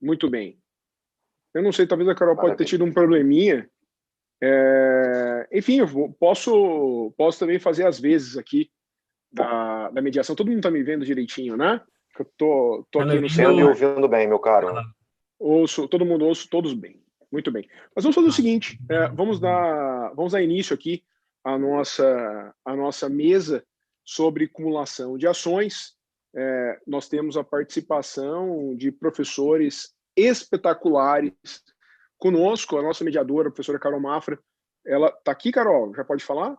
Muito bem. Eu não sei, talvez a Carol pode ter Maravilha. tido um probleminha. Enfim, posso também fazer as vezes aqui da mediação. Todo mundo está me vendo direitinho, né? Eu tô aqui no Vendo e celular. ouvindo bem, meu caro. Ouço, todo mundo ouço, todos bem. Muito bem. Mas vamos fazer o seguinte, vamos dar início aqui à nossa mesa sobre cumulação de ações. Nós temos a participação de professores espetaculares conosco, a nossa mediadora, a professora Carol Mafra. Ela está aqui, Carol? Já pode falar?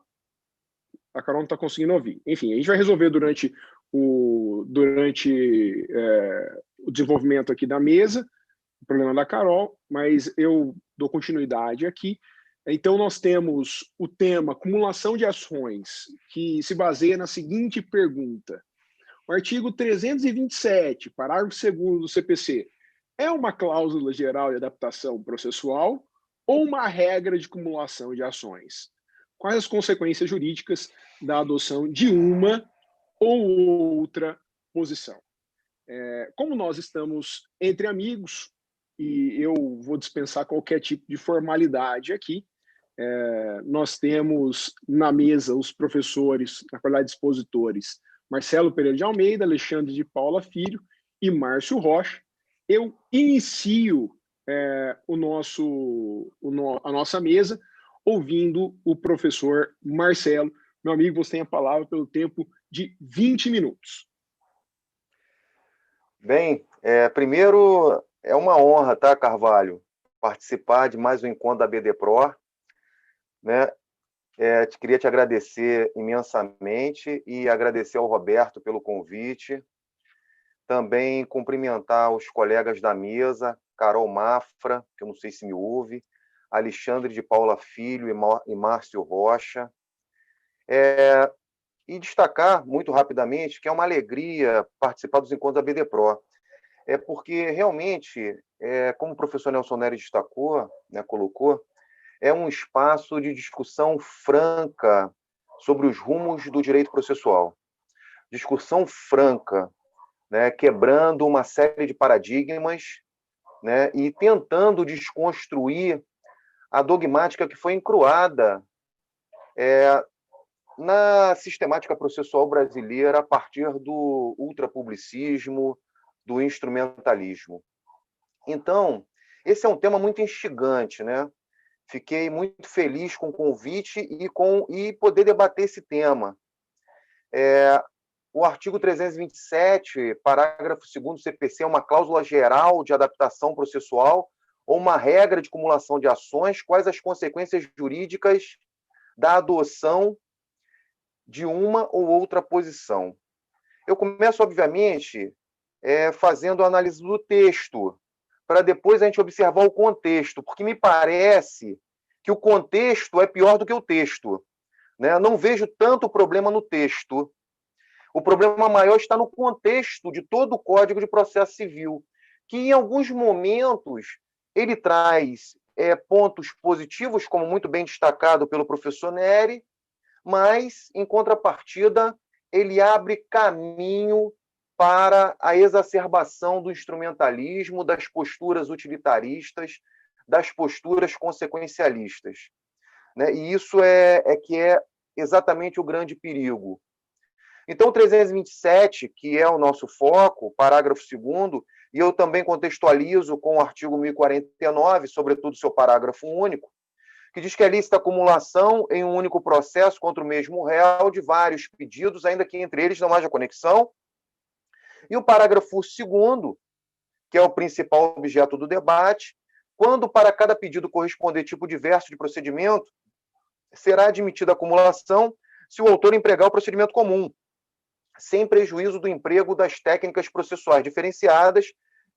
A Carol não está conseguindo ouvir. Enfim, a gente vai resolver durante o desenvolvimento aqui da mesa o problema da Carol, mas eu dou continuidade aqui. Então, nós temos o tema acumulação de ações, que se baseia na seguinte pergunta. O artigo 327, parágrafo 2º do CPC, é uma cláusula geral de adaptação processual ou uma regra de cumulação de ações? Quais as consequências jurídicas da adoção de uma ou outra posição? Como nós estamos entre amigos, e eu vou dispensar qualquer tipo de formalidade aqui, nós temos na mesa os professores, na qualidade de expositores, Marcelo Pereira de Almeida, Alexandre de Paula Filho e Márcio Rocha. Eu inicio a nossa mesa ouvindo o professor Marcelo. Meu amigo, você tem a palavra pelo tempo de 20 minutos. Bem, primeiro é uma honra, tá, Carvalho, participar de mais um encontro da BDPRO, né? Queria te agradecer imensamente e agradecer ao Roberto pelo convite. Também cumprimentar os colegas da mesa, Carol Mafra, que eu não sei se me ouve, Alexandre de Paula Filho e Márcio Rocha. E destacar, muito rapidamente, que é uma alegria participar dos encontros da BDPRO. Porque, realmente, como o professor Nelson Nery destacou, né, colocou, é um espaço de discussão franca sobre os rumos do direito processual. Discussão franca, né, quebrando uma série de paradigmas, né, e tentando desconstruir a dogmática que foi encruada na sistemática processual brasileira a partir do ultrapublicismo, do instrumentalismo. Então, esse é um tema muito instigante, né? Fiquei muito feliz com o convite e poder debater esse tema. O artigo 327, parágrafo 2º do CPC, é uma cláusula geral de adaptação processual ou uma regra de cumulação de ações? Quais as consequências jurídicas da adoção de uma ou outra posição? Eu começo, obviamente, fazendo a análise do texto, para depois a gente observar o contexto, porque me parece que o contexto é pior do que o texto, né? Não vejo tanto problema no texto. O problema maior está no contexto de todo o Código de Processo Civil, que em alguns momentos ele traz pontos positivos, como muito bem destacado pelo professor Nery, mas, em contrapartida, ele abre caminho para a exacerbação do instrumentalismo, das posturas utilitaristas, das posturas consequencialistas, né? E isso que é exatamente o grande perigo. Então, o 327, que é o nosso foco, parágrafo 2º, e eu também contextualizo com o artigo 1049, sobretudo seu parágrafo único, que diz que é lícita a acumulação em um único processo contra o mesmo réu de vários pedidos, ainda que entre eles não haja conexão. E o parágrafo 2º, que é o principal objeto do debate, quando para cada pedido corresponder tipo diverso de procedimento, será admitida a acumulação se o autor empregar o procedimento comum, sem prejuízo do emprego das técnicas processuais diferenciadas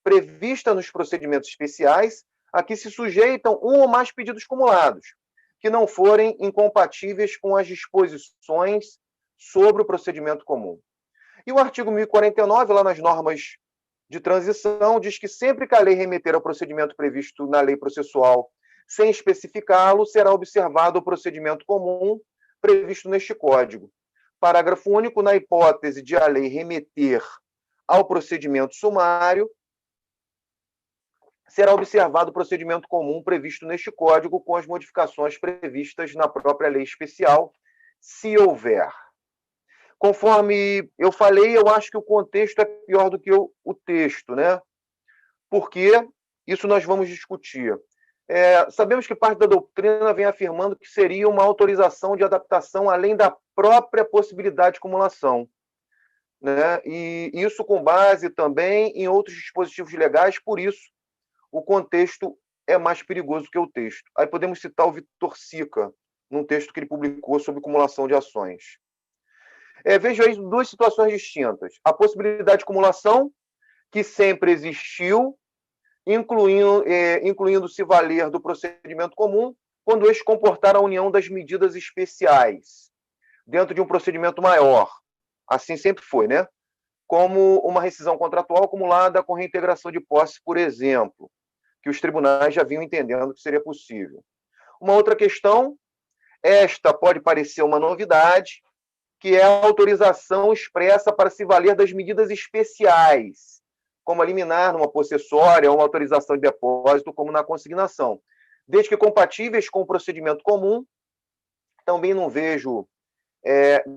previstas nos procedimentos especiais a que se sujeitam um ou mais pedidos cumulados, que não forem incompatíveis com as disposições sobre o procedimento comum. E o artigo 1049, lá nas normas de transição, diz que sempre que a lei remeter ao procedimento previsto na lei processual sem especificá-lo, será observado o procedimento comum previsto neste Código. Parágrafo único, na hipótese de a lei remeter ao procedimento sumário, será observado o procedimento comum previsto neste Código com as modificações previstas na própria lei especial, se houver. Conforme eu falei, eu acho que o contexto é pior do que o texto, né? Porque isso nós vamos discutir. Sabemos que parte da doutrina vem afirmando que seria uma autorização de adaptação além da própria possibilidade de acumulação, né? E isso com base também em outros dispositivos legais, por isso o contexto é mais perigoso que o texto. Aí podemos citar o Vitor Sica, num texto que ele publicou sobre acumulação de ações. Vejo aí duas situações distintas. A possibilidade de acumulação, que sempre existiu, incluindo-se valer do procedimento comum, quando este comportar a união das medidas especiais, dentro de um procedimento maior. Assim sempre foi, né? Como uma rescisão contratual acumulada com reintegração de posse, por exemplo, que os tribunais já vinham entendendo que seria possível. Uma outra questão, esta pode parecer uma novidade, que é a autorização expressa para se valer das medidas especiais, como a liminar numa possessória ou uma autorização de depósito, como na consignação. Desde que compatíveis com o procedimento comum, também não vejo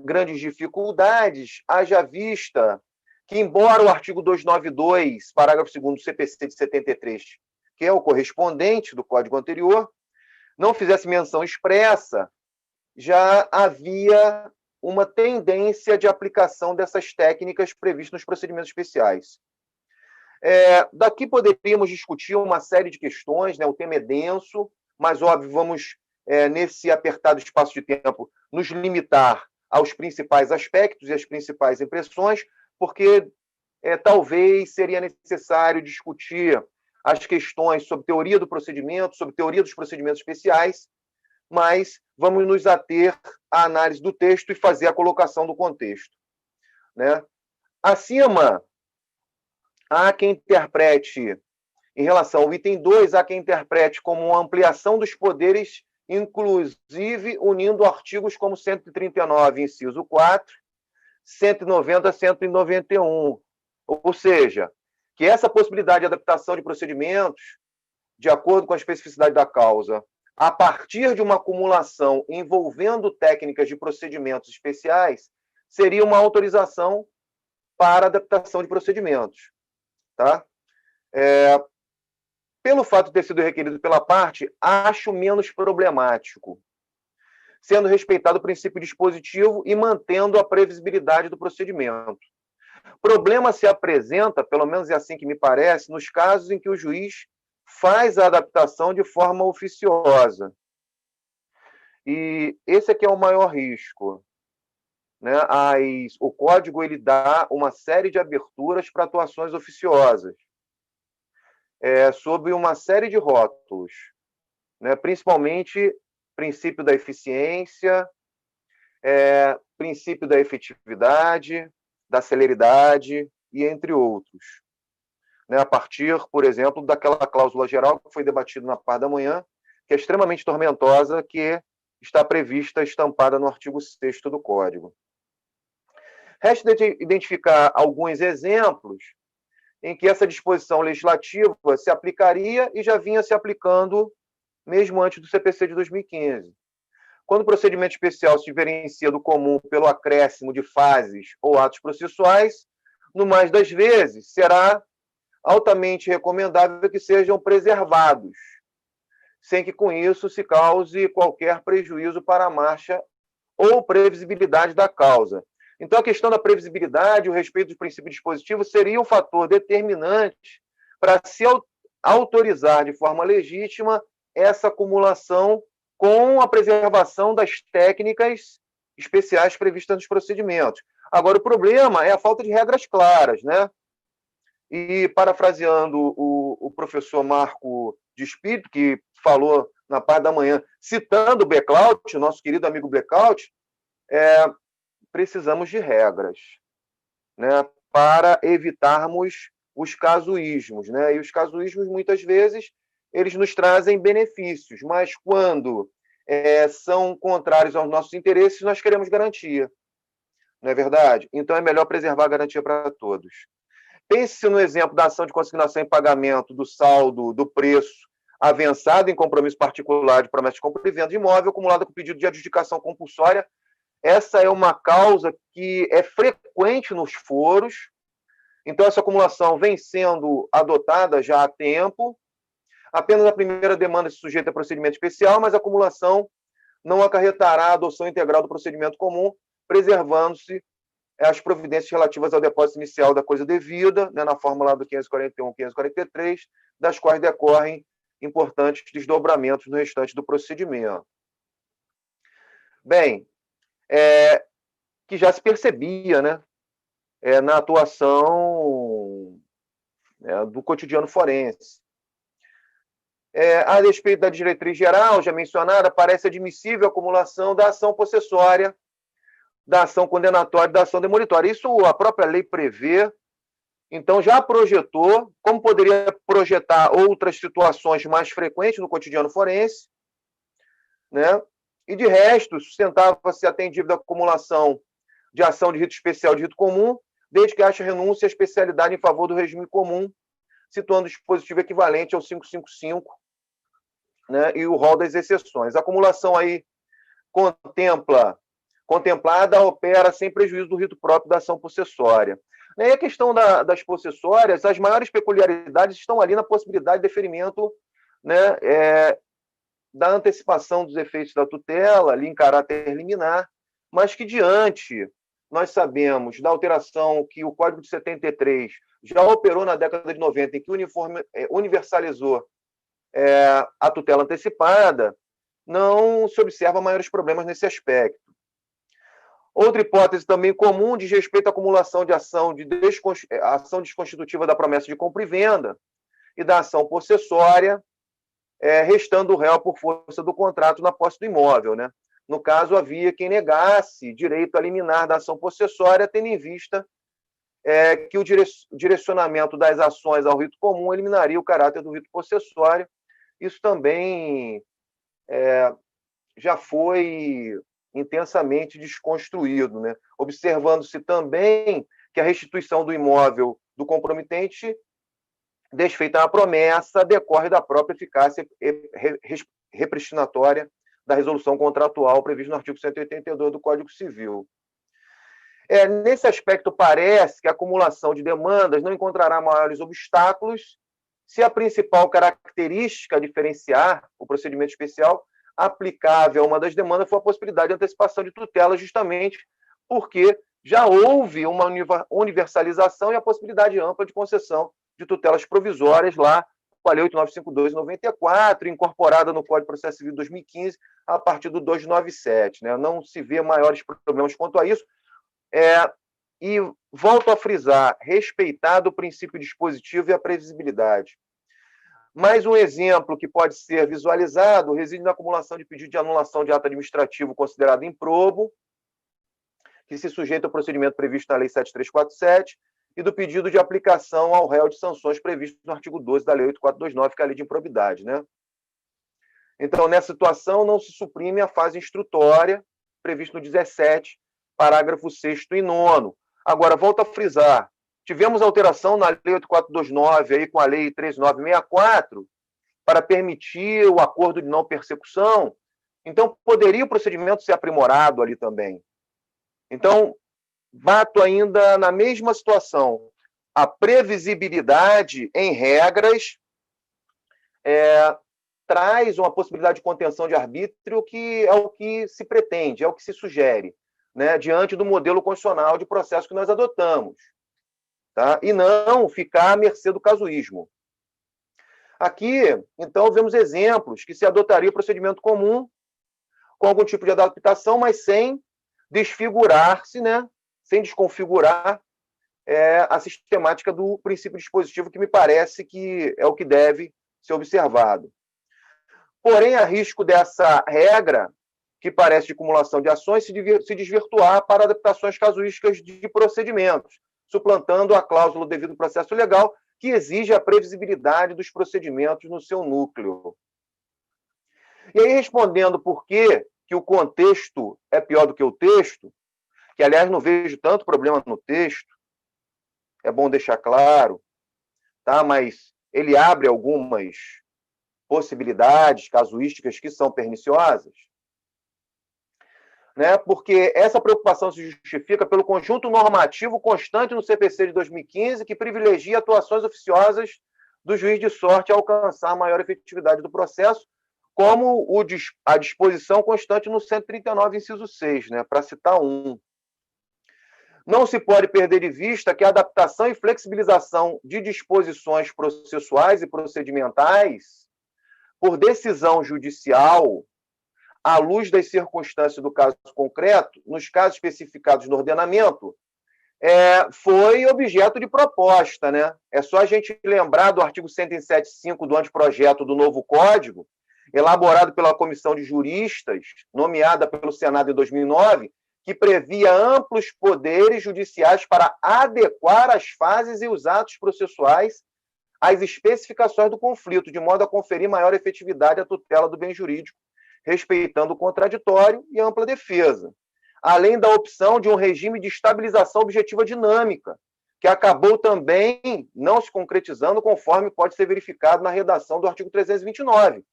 grandes dificuldades, haja vista que, embora o artigo 292, parágrafo 2º do CPC de 73, que é o correspondente do Código anterior, não fizesse menção expressa, já havia uma tendência de aplicação dessas técnicas previstas nos procedimentos especiais. Daqui poderíamos discutir uma série de questões, né? O tema é denso, mas, óbvio, vamos, nesse apertado espaço de tempo, nos limitar aos principais aspectos e às principais impressões, porque talvez seria necessário discutir as questões sobre teoria do procedimento, sobre teoria dos procedimentos especiais, mas vamos nos ater à análise do texto e fazer a colocação do contexto, né? Acima, há quem interprete, em relação ao item 2, há quem interprete como uma ampliação dos poderes, inclusive unindo artigos como 139, inciso 4, 190 a 191. Ou seja, que essa possibilidade de adaptação de procedimentos, de acordo com a especificidade da causa, a partir de uma acumulação envolvendo técnicas de procedimentos especiais, seria uma autorização para adaptação de procedimentos. Tá? Pelo fato de ter sido requerido pela parte, acho menos problemático, sendo respeitado o princípio dispositivo e mantendo a previsibilidade do procedimento. Problema se apresenta, pelo menos é assim que me parece, nos casos em que o juiz faz a adaptação de forma oficiosa. E esse aqui é o maior risco, né? O Código ele dá uma série de aberturas para atuações oficiosas, sob uma série de rótulos, né? Principalmente princípio da eficiência, princípio da efetividade, da celeridade e entre outros. Né? A partir, por exemplo, daquela cláusula geral que foi debatida na parte da manhã, que é extremamente tormentosa, que está prevista, estampada no artigo 6º do Código. Resta identificar alguns exemplos em que essa disposição legislativa se aplicaria e já vinha se aplicando mesmo antes do CPC de 2015. Quando o procedimento especial se diferencia do comum pelo acréscimo de fases ou atos processuais, no mais das vezes, será altamente recomendável que sejam preservados, sem que com isso se cause qualquer prejuízo para a marcha ou previsibilidade da causa. Então, a questão da previsibilidade, o respeito do princípio dispositivo, seria um fator determinante para se autorizar de forma legítima essa acumulação com a preservação das técnicas especiais previstas nos procedimentos. Agora, o problema é a falta de regras claras, né? E, parafraseando o professor Marco de Espírito, que falou na parte da manhã, citando o Blackout, o nosso querido amigo Blackout, precisamos de regras, né, para evitarmos os casuísmos, né? E os casuísmos, muitas vezes, eles nos trazem benefícios, mas quando são contrários aos nossos interesses, nós queremos garantia. Não é verdade? Então, é melhor preservar a garantia para todos. Pense no exemplo da ação de consignação em pagamento do saldo do preço avançado em compromisso particular de promessa de compra e venda de imóvel, acumulada com pedido de adjudicação compulsória. Essa é uma causa que é frequente nos foros. Então, essa acumulação vem sendo adotada já há tempo. Apenas a primeira demanda se sujeita a procedimento especial, mas a acumulação não acarretará a adoção integral do procedimento comum, preservando-se as providências relativas ao depósito inicial da coisa devida, né, na fórmula do 541 e 543, das quais decorrem importantes desdobramentos no restante do procedimento. Bem, que já se percebia, né, na atuação do cotidiano forense. A respeito da diretriz geral, já mencionada, parece admissível a acumulação da ação possessória, da ação condenatória e da ação demolitória. Isso a própria lei prevê, então já projetou, como poderia projetar outras situações mais frequentes no cotidiano forense, né? E de resto, sustentava-se atendível da acumulação de ação de rito especial de rito comum, desde que haja renúncia à especialidade em favor do regime comum, situando o dispositivo equivalente ao 555, né, e o rol das exceções. A acumulação aí contemplada opera sem prejuízo do rito próprio da ação possessória. E a questão das possessórias, as maiores peculiaridades estão ali na possibilidade de deferimento, né, da antecipação dos efeitos da tutela, ali em caráter liminar, mas que diante, nós sabemos, da alteração que o Código de 73 já operou na década de 90, em que universalizou a tutela antecipada, não se observa maiores problemas nesse aspecto. Outra hipótese também comum diz respeito à acumulação de ação desconstitutiva da promessa de compra e venda e da ação possessória, restando o réu por força do contrato na posse do imóvel, né? No caso, havia quem negasse direito a liminar da ação possessória, tendo em vista que o direcionamento das ações ao rito comum eliminaria o caráter do rito possessório. Isso também já foi intensamente desconstruído, né? Observando-se também que a restituição do imóvel do comprometente desfeita na promessa decorre da própria eficácia repristinatória da resolução contratual prevista no artigo 182 do Código Civil. Nesse aspecto, parece que a acumulação de demandas não encontrará maiores obstáculos se a principal característica a diferenciar o procedimento especial aplicável a uma das demandas for a possibilidade de antecipação de tutela, justamente porque já houve uma universalização e a possibilidade ampla de concessão de tutelas provisórias lá com a Lei 8952 de 94, incorporada no Código de Processo Civil de 2015, a partir do 297. Né? Não se vê maiores problemas quanto a isso. E volto a frisar, respeitado o princípio dispositivo e a previsibilidade. Mais um exemplo que pode ser visualizado reside na acumulação de pedido de anulação de ato administrativo considerado improbo, que se sujeita ao procedimento previsto na Lei 7347, e do pedido de aplicação ao réu de sanções previsto no artigo 12 da Lei 8429, que é a Lei de Improbidade, né? Então, nessa situação, não se suprime a fase instrutória, prevista no 17, parágrafo 6º e 9º. Agora, volto a frisar, tivemos alteração na Lei 8429, aí, com a Lei 13964, para permitir o acordo de não persecução, então poderia o procedimento ser aprimorado ali também. Então, bato ainda na mesma situação. A previsibilidade em regras traz uma possibilidade de contenção de arbítrio que é o que se pretende, é o que se sugere, né, diante do modelo constitucional de processo que nós adotamos, tá? E não ficar à mercê do casuísmo. Aqui, então, vemos exemplos que se adotaria o procedimento comum com algum tipo de adaptação, mas sem desfigurar-se, né, sem desconfigurar a sistemática do princípio dispositivo, que me parece que é o que deve ser observado. Porém, há risco dessa regra, que parece de acumulação de ações, se desvirtuar para adaptações casuísticas de procedimentos, suplantando a cláusula do devido processo legal, que exige a previsibilidade dos procedimentos no seu núcleo. E aí, respondendo por que o contexto é pior do que o texto, que, aliás, não vejo tanto problema no texto, é bom deixar claro, tá? Mas ele abre algumas possibilidades, casuísticas que são perniciosas, né? Porque essa preocupação se justifica pelo conjunto normativo constante no CPC de 2015, que privilegia atuações oficiosas do juiz de sorte a alcançar a maior efetividade do processo, como a disposição constante no 139, inciso 6, né? Para citar um. Não se pode perder de vista que a adaptação e flexibilização de disposições processuais e procedimentais, por decisão judicial, à luz das circunstâncias do caso concreto, nos casos especificados no ordenamento, foi objeto de proposta, né? É só a gente lembrar do artigo 107.5 do anteprojeto do novo Código, elaborado pela Comissão de Juristas, nomeada pelo Senado em 2009, que previa amplos poderes judiciais para adequar as fases e os atos processuais às especificações do conflito, de modo a conferir maior efetividade à tutela do bem jurídico, respeitando o contraditório e a ampla defesa, além da opção de um regime de estabilização objetiva dinâmica, que acabou também não se concretizando, conforme pode ser verificado na redação do artigo 329,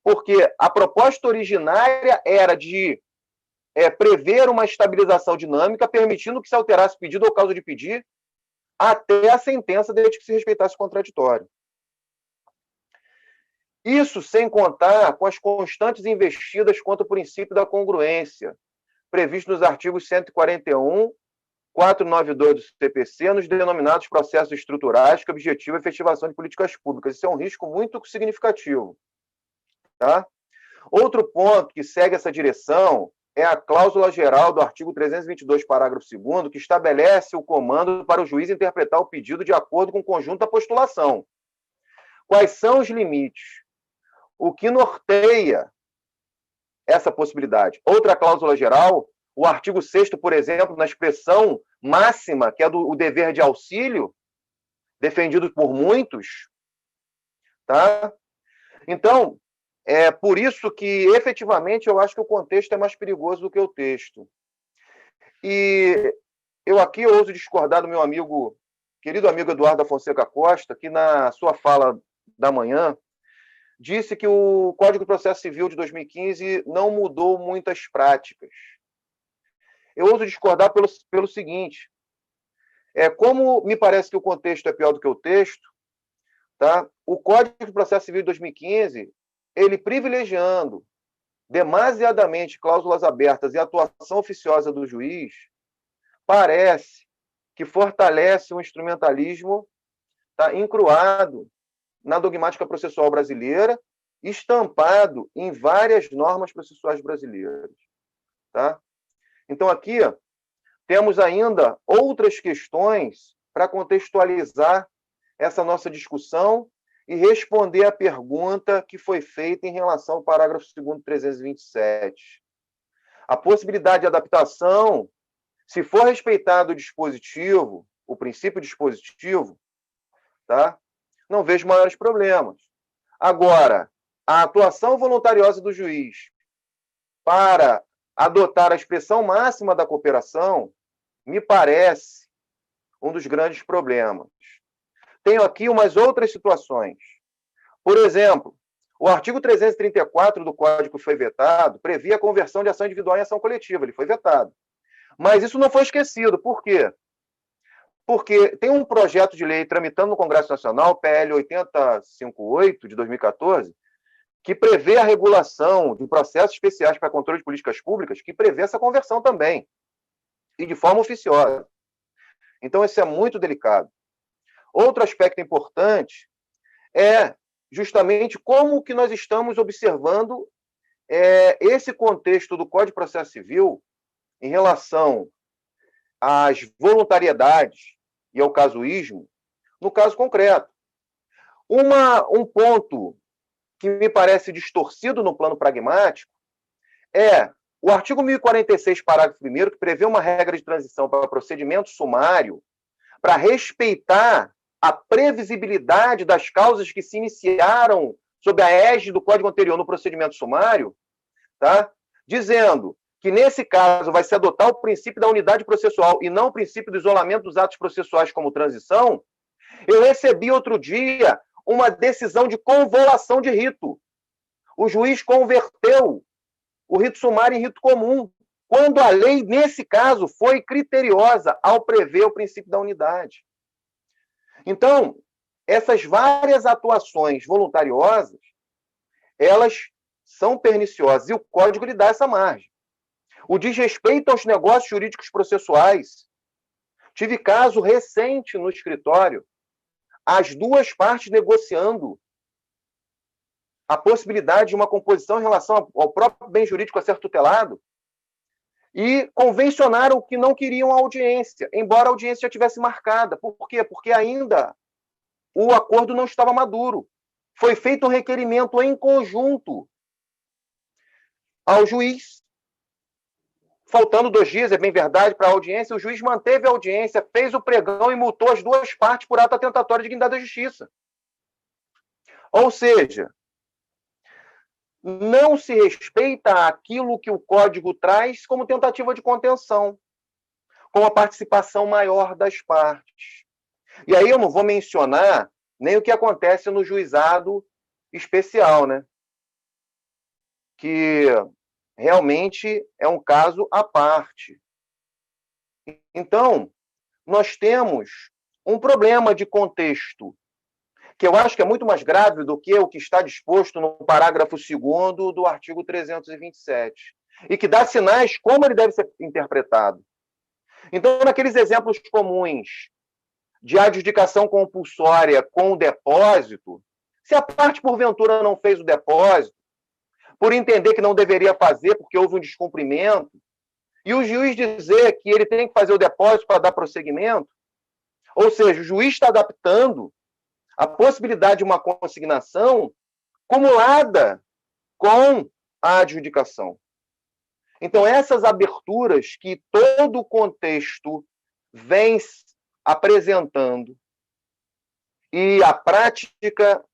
porque a proposta originária era de prever uma estabilização dinâmica, permitindo que se alterasse pedido ou causa de pedir, até a sentença desde que se respeitasse o contraditório. Isso sem contar com as constantes investidas quanto ao princípio da congruência, previsto nos artigos 141, 492 do CPC, nos denominados processos estruturais que objetivam a efetivação de políticas públicas. Isso é um risco muito significativo. Tá? Outro ponto que segue essa direção é a cláusula geral do artigo 322, parágrafo 2º, que estabelece o comando para o juiz interpretar o pedido de acordo com o conjunto da postulação. Quais são os limites? O que norteia essa possibilidade? Outra cláusula geral, o artigo 6º, por exemplo, na expressão máxima, que é o dever de auxílio, defendido por muitos, tá? Então, é por isso que, efetivamente, eu acho que o contexto é mais perigoso do que o texto. E eu aqui ouso discordar do meu amigo, querido amigo Eduardo da Fonseca Costa, que na sua fala da manhã disse que o Código de Processo Civil de 2015 não mudou muitas práticas. Eu ouso discordar pelo seguinte, como me parece que o contexto é pior do que o texto, tá? O Código de Processo Civil de 2015, ele privilegiando demasiadamente cláusulas abertas e atuação oficiosa do juiz, parece que fortalece um instrumentalismo, tá, encruado na dogmática processual brasileira, estampado em várias normas processuais brasileiras. Tá? Então, aqui temos ainda outras questões para contextualizar essa nossa discussão e responder à pergunta que foi feita em relação ao parágrafo 2º 327. A possibilidade de adaptação, se for respeitado o dispositivo, o princípio dispositivo, tá? Não vejo maiores problemas. Agora, a atuação voluntariosa do juiz para adotar a expressão máxima da cooperação me parece um dos grandes problemas. Tenho aqui umas outras situações. Por exemplo, o artigo 334 do Código que foi vetado previa a conversão de ação individual em ação coletiva. Ele foi vetado. Mas isso não foi esquecido. Por quê? Porque tem um projeto de lei tramitando no Congresso Nacional, PL 8058, de 2014, que prevê a regulação de processos especiais para controle de políticas públicas, que prevê essa conversão também, e de forma oficiosa. Então, isso é muito delicado. Outro aspecto importante é justamente como que nós estamos observando esse contexto do Código de Processo Civil em relação às voluntariedades e ao casuísmo, no caso concreto. Um ponto que me parece distorcido no plano pragmático é o artigo 1046, parágrafo 1º, que prevê uma regra de transição para procedimento sumário para respeitar a previsibilidade das causas que se iniciaram sob a égide do Código anterior no procedimento sumário, tá? Dizendo que nesse caso vai se adotar o princípio da unidade processual e não o princípio do isolamento dos atos processuais como transição, eu recebi outro dia uma decisão de convolução de rito. O juiz converteu o rito sumário em rito comum, quando a lei, nesse caso, foi criteriosa ao prever o princípio da unidade. Então, essas várias atuações voluntariosas, elas são perniciosas, e o Código lhe dá essa margem. O desrespeito aos negócios jurídicos processuais. Tive caso recente no escritório, as duas partes negociando a possibilidade de uma composição em relação ao próprio bem jurídico a ser tutelado, e convencionaram que não queriam a audiência, embora a audiência já tivesse marcada. Por quê? Porque ainda o acordo não estava maduro. Foi feito um requerimento em conjunto ao juiz. Faltando 2 dias, é bem verdade, para a audiência, o juiz manteve a audiência, fez o pregão e multou as duas partes por ato atentatório de dignidade da justiça. Ou seja, não se respeita aquilo que o Código traz como tentativa de contenção, com a participação maior das partes. E aí eu não vou mencionar nem o que acontece no juizado especial, né? Que realmente é um caso à parte. Então, nós temos um problema de contexto, que eu acho que é muito mais grave do que o que está disposto no parágrafo 2º do artigo 327, e que dá sinais como ele deve ser interpretado. Então, naqueles exemplos comuns de adjudicação compulsória com depósito, se a parte, porventura, não fez o depósito, por entender que não deveria fazer porque houve um descumprimento, e o juiz dizer que ele tem que fazer o depósito para dar prosseguimento, ou seja, o juiz está adaptando a possibilidade de uma consignação cumulada com a adjudicação. Então, essas aberturas que todo o contexto vem apresentando e a prática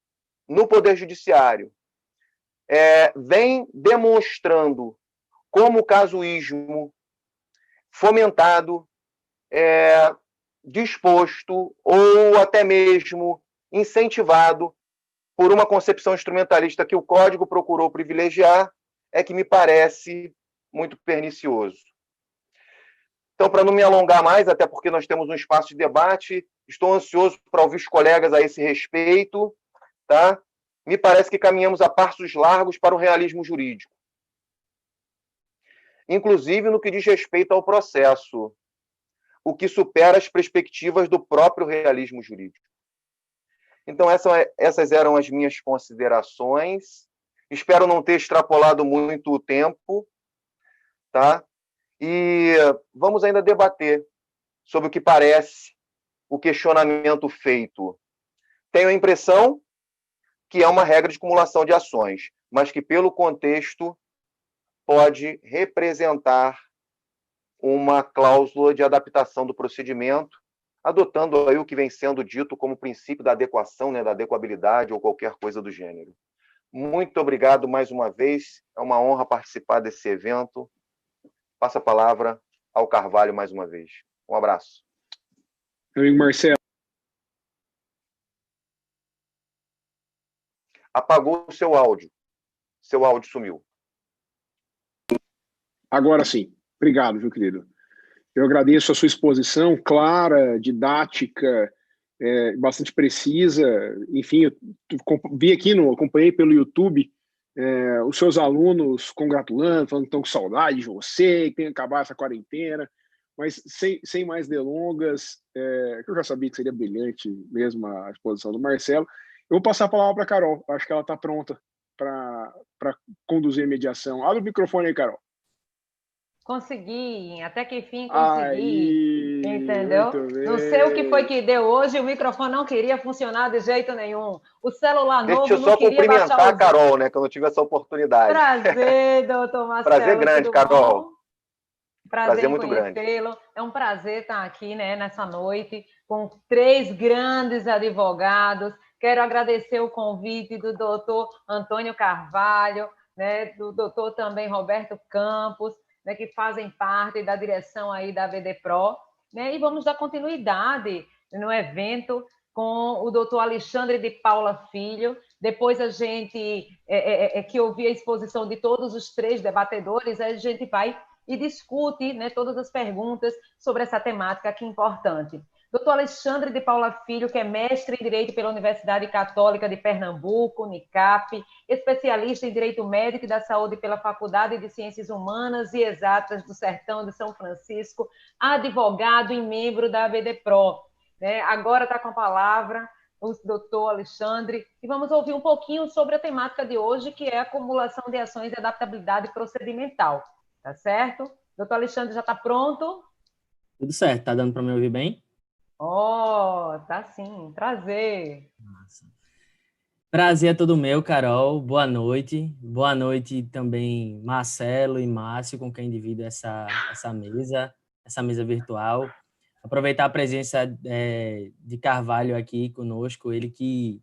no Poder Judiciário vem demonstrando como o casuísmo fomentado, disposto ou até mesmo incentivado por uma concepção instrumentalista que o Código procurou privilegiar, é que me parece muito pernicioso. Então, para não me alongar mais, até porque nós temos um espaço de debate, estou ansioso para ouvir os colegas a esse respeito, tá? Me parece que caminhamos a passos largos para o realismo jurídico, inclusive no que diz respeito ao processo, o que supera as perspectivas do próprio realismo jurídico. Então, essas eram as minhas considerações. Espero não ter extrapolado muito o tempo, tá? E vamos ainda debater sobre o que parece o questionamento feito. Tenho a impressão que é uma regra de cumulação de ações, mas que, pelo contexto, pode representar uma cláusula de adaptação do procedimento, adotando aí o que vem sendo dito como princípio da adequação, né, da adequabilidade ou qualquer coisa do gênero. Muito obrigado mais uma vez, é uma honra participar desse evento. Passo a palavra ao Carvalho mais uma vez. Um abraço. Meu amigo Marcelo. Apagou o seu áudio. Seu áudio sumiu. Agora sim. Obrigado, viu, querido? Eu agradeço a sua exposição clara, didática, bastante precisa. Enfim, eu vi aqui, acompanhei pelo YouTube, os seus alunos congratulando, falando que estão com saudade de você, que tem que acabar essa quarentena. Mas sem mais delongas, que eu já sabia que seria brilhante mesmo a exposição do Marcelo, eu vou passar a palavra para a Carol. Acho que ela está pronta para conduzir a mediação. Abre o microfone aí, Carol. Consegui, até que enfim consegui, aí, entendeu? Não sei o que foi que deu hoje, o microfone não queria funcionar de jeito nenhum. O celular novo Deixa eu só cumprimentar a Carol, né, que eu não tive essa oportunidade. Prazer, doutor Marcelo. Prazer grande, Carol. Prazer muito grande. É um prazer estar aqui, né, nessa noite com 3 grandes advogados. Quero agradecer o convite do doutor Antônio Carvalho, né, do doutor também Roberto Campos. né, que fazem parte da direção aí da VDPRO, né, e vamos dar continuidade no evento com o doutor Alexandre de Paula Filho. Depois a gente, que ouvir a exposição de todos os 3 debatedores, a gente vai e discute, né, todas as perguntas sobre essa temática que é importante. Dr. Alexandre de Paula Filho, que é mestre em Direito pela Universidade Católica de Pernambuco, Unicap, especialista em Direito Médico e da Saúde pela Faculdade de Ciências Humanas e Exatas do Sertão de São Francisco, advogado e membro da ABDPRO. Né? Agora está com a palavra o doutor Alexandre, e vamos ouvir um pouquinho sobre a temática de hoje, que é a acumulação de ações de adaptabilidade procedimental. Tá certo? Doutor Alexandre, já está pronto? Tudo certo, tá dando para me ouvir bem? Tá sim, prazer. Nossa. Prazer é todo meu, Carol. Boa noite. Boa noite também, Marcelo e Márcio, com quem divido essa mesa virtual. Aproveitar a presença de Carvalho aqui conosco, ele que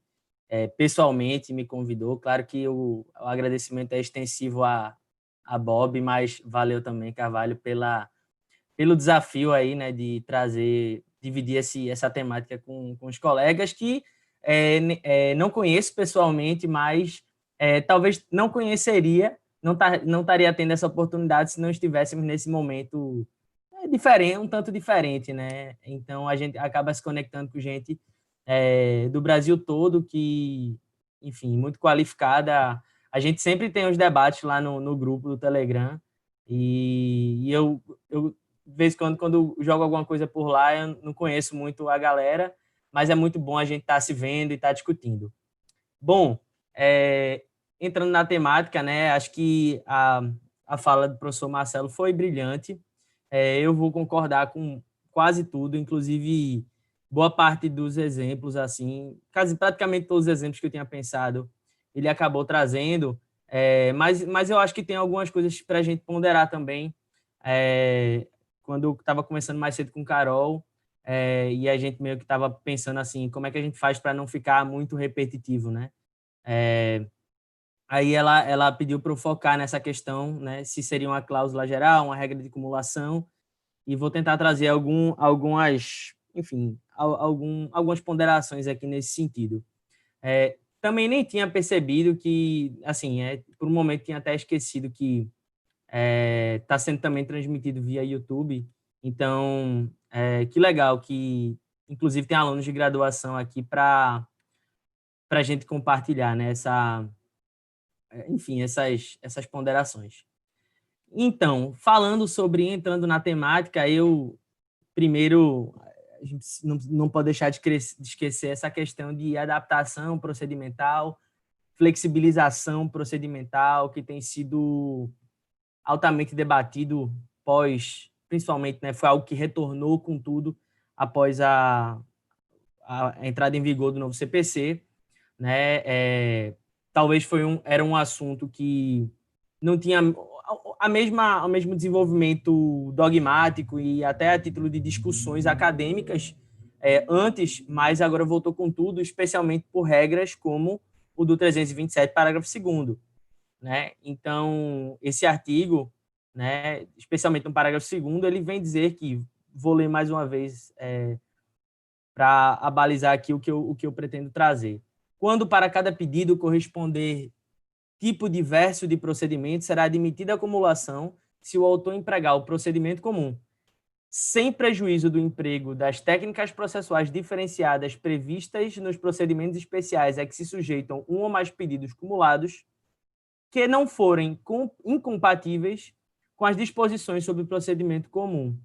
pessoalmente me convidou. Claro que o agradecimento é extensivo a Bob, mas valeu também, Carvalho, pelo desafio aí, né, de dividir essa temática com os colegas que não conheço pessoalmente, mas talvez não conheceria, não estaria tendo essa oportunidade se não estivéssemos nesse momento diferente, um tanto diferente, né? Então, a gente acaba se conectando com gente do Brasil todo que, enfim, muito qualificada. A gente sempre tem os debates lá no grupo do Telegram e eu de vez em quando jogo alguma coisa por lá, eu não conheço muito a galera, mas é muito bom a gente estar se vendo e estar discutindo. Bom, entrando na temática, né, acho que a fala do professor Marcelo foi brilhante. Eu vou concordar com quase tudo, inclusive boa parte dos exemplos, assim, quase praticamente todos os exemplos que eu tinha pensado, ele acabou trazendo, mas eu acho que tem algumas coisas para a gente ponderar também. Quando eu estava conversando mais cedo com Carol, e a gente meio que estava pensando assim, como é que a gente faz para não ficar muito repetitivo, né? Aí ela pediu para eu focar nessa questão, né? Se seria uma cláusula geral, uma regra de acumulação, e vou tentar trazer algumas ponderações aqui nesse sentido. Também nem tinha percebido que, assim, por um momento tinha até esquecido que está sendo também transmitido via YouTube. Então, que legal que, inclusive, tem alunos de graduação aqui para a gente compartilhar, né, essas ponderações. Então, entrando na temática, primeiro, a gente não pode deixar de esquecer essa questão de adaptação procedimental, flexibilização procedimental, que tem sido altamente debatido principalmente, né, foi algo que retornou com tudo após a entrada em vigor do novo CPC, né? Talvez era um assunto que não tinha o mesmo desenvolvimento dogmático e até a título de discussões acadêmicas antes, mas agora voltou com tudo, especialmente por regras como o do 327, parágrafo 2º, né? Então, esse artigo, né, especialmente no parágrafo 2º, ele vem dizer que, vou ler mais uma vez para abalizar aqui o que eu pretendo trazer. Quando para cada pedido corresponder tipo diverso de procedimento, será admitida a acumulação se o autor empregar o procedimento comum, sem prejuízo do emprego das técnicas processuais diferenciadas previstas nos procedimentos especiais a que se sujeitam um ou mais pedidos cumulados, que não forem incompatíveis com as disposições sobre o procedimento comum.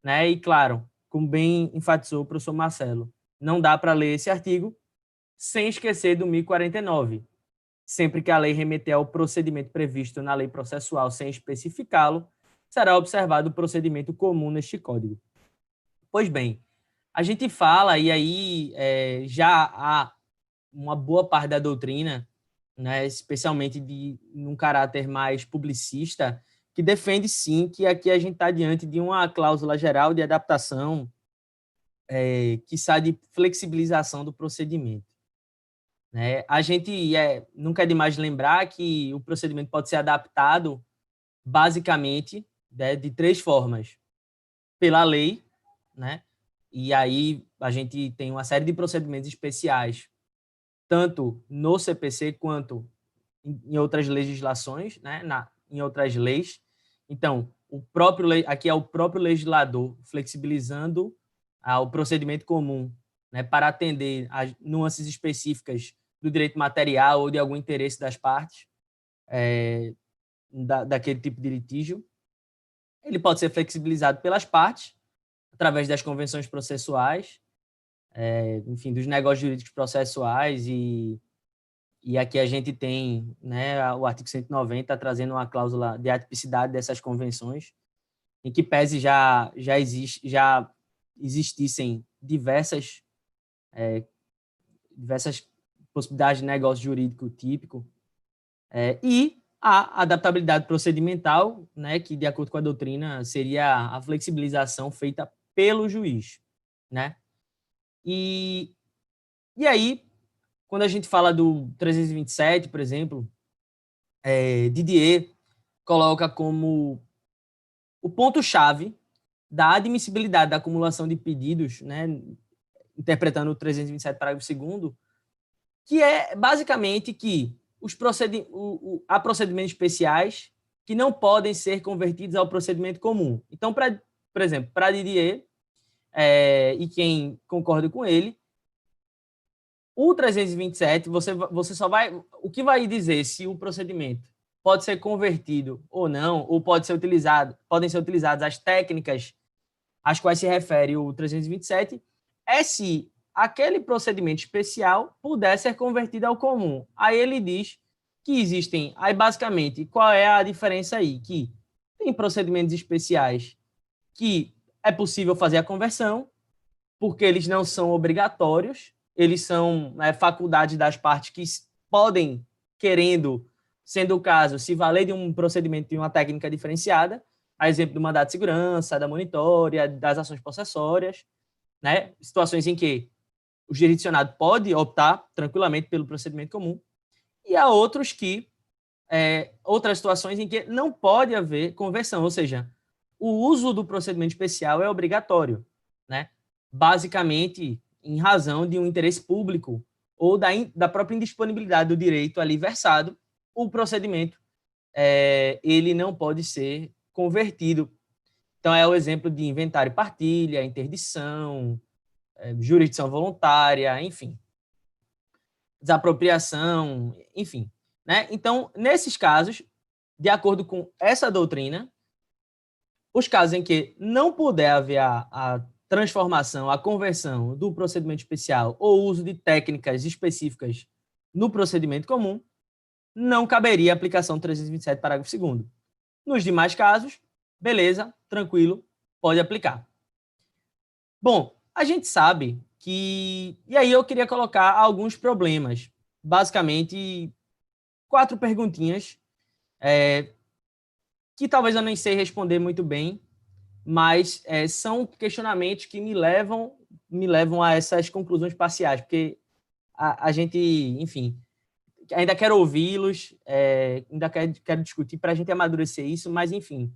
Né? E, claro, como bem enfatizou o professor Marcelo, não dá para ler esse artigo sem esquecer do 1049. Sempre que a lei remeter ao procedimento previsto na lei processual sem especificá-lo, será observado o procedimento comum neste Código. Pois bem, a gente fala, e aí já há uma boa parte da doutrina, né, especialmente num caráter mais publicista, que defende, sim, que aqui a gente está diante de uma cláusula geral de adaptação, quiçá de flexibilização do procedimento. Né? A gente nunca é demais lembrar que o procedimento pode ser adaptado basicamente né, de 3 formas. Pela lei, né? E aí a gente tem uma série de procedimentos especiais, tanto no CPC quanto em outras legislações, né? Em outras leis. Então, aqui é o próprio legislador flexibilizando o procedimento comum, né, para atender às nuances específicas do direito material ou de algum interesse das partes daquele tipo de litígio. Ele pode ser flexibilizado pelas partes, através das convenções processuais, enfim, dos negócios jurídicos processuais, e aqui a gente tem, né, o artigo 190 trazendo uma cláusula de atipicidade dessas convenções, em que pese já existissem diversas possibilidades de negócio jurídico típico, e a adaptabilidade procedimental, né, que, de acordo com a doutrina, seria a flexibilização feita pelo juiz, né? E aí, quando a gente fala do 327, por exemplo, Didier coloca como o ponto-chave da admissibilidade da acumulação de pedidos, né, interpretando o 327, parágrafo 2º, que é basicamente que há procedimentos especiais que não podem ser convertidos ao procedimento comum. Então, por exemplo, para Didier, e quem concorda com ele, o 327, você só vai... O que vai dizer se o procedimento pode ser convertido ou não, ou podem ser utilizadas as técnicas às quais se refere o 327, é se aquele procedimento especial puder ser convertido ao comum. Aí ele diz que existem... Aí, basicamente, qual é a diferença aí? Que tem procedimentos especiais que é possível fazer a conversão, porque eles não são obrigatórios, eles são faculdades das partes que podem, querendo, sendo o caso, se valer de um procedimento de uma técnica diferenciada, a exemplo do mandado de segurança, da monitória, das ações possessórias, né? Situações em que o jurisdicionado pode optar tranquilamente pelo procedimento comum, e há outras situações em que não pode haver conversão, ou seja, o uso do procedimento especial é obrigatório, né? Basicamente, em razão de um interesse público ou da própria indisponibilidade do direito ali versado, o procedimento ele não pode ser convertido. Então, é o exemplo de inventário e partilha, interdição, jurisdição voluntária, enfim, desapropriação, enfim, né? Então, nesses casos, de acordo com essa doutrina, os casos em que não puder haver a transformação, a conversão do procedimento especial ou uso de técnicas específicas no procedimento comum, não caberia a aplicação do 327, parágrafo 2º. Nos demais casos, beleza, tranquilo, pode aplicar. Bom, a gente sabe que... E aí eu queria colocar alguns problemas. Basicamente, 4 perguntinhas que talvez eu nem sei responder muito bem, mas são questionamentos que me levam a essas conclusões parciais, porque a gente, enfim, ainda quero ouvi-los, ainda quero discutir para a gente amadurecer isso, mas, enfim.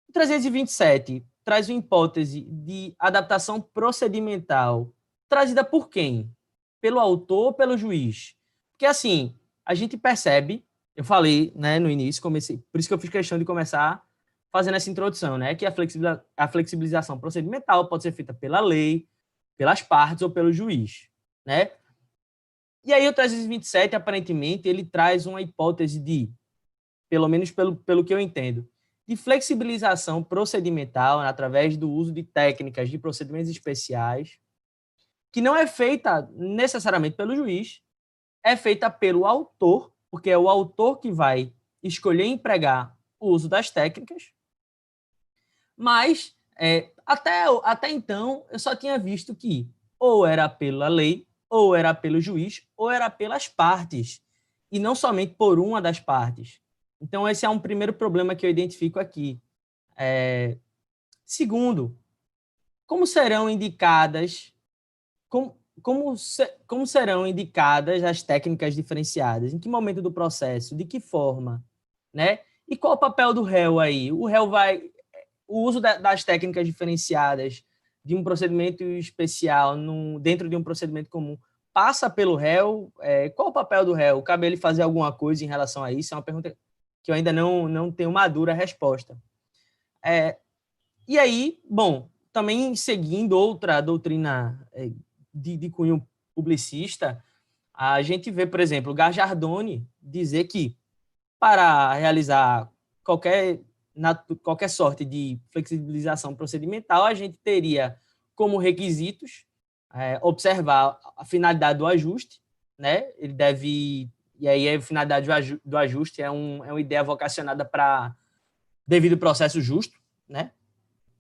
O 327 traz uma hipótese de adaptação procedimental trazida por quem? Pelo autor ou pelo juiz? Porque, assim, a gente percebe, eu falei, né, no início, por isso que eu fiz questão de começar fazendo essa introdução, né, que a flexibilização procedimental pode ser feita pela lei, pelas partes ou pelo juiz, né? E aí o 327, aparentemente, ele traz uma hipótese de, pelo menos pelo que eu entendo, de flexibilização procedimental através do uso de técnicas de procedimentos especiais, que não é feita necessariamente pelo juiz, é feita pelo autor, porque é o autor que vai escolher empregar o uso das técnicas, mas até então eu só tinha visto que ou era pela lei, ou era pelo juiz, ou era pelas partes, e não somente por uma das partes. Então, esse é um primeiro problema que eu identifico aqui. Segundo, como serão indicadas como serão indicadas as técnicas diferenciadas? Em que momento do processo? De que forma? Né? E qual o papel do réu aí? O réu o uso das técnicas diferenciadas de um procedimento especial dentro de um procedimento comum passa pelo réu? Qual o papel do réu? Cabe ele fazer alguma coisa em relação a isso? É uma pergunta que eu ainda não tenho madura resposta. E aí, bom, também seguindo outra doutrina de cunho publicista, a gente vê, por exemplo, Gajardoni dizer que para realizar qualquer sorte de flexibilização procedimental, a gente teria como requisitos observar a finalidade do ajuste, né? Ele deve, e aí a finalidade do ajuste é uma ideia vocacionada para devido processo justo, né?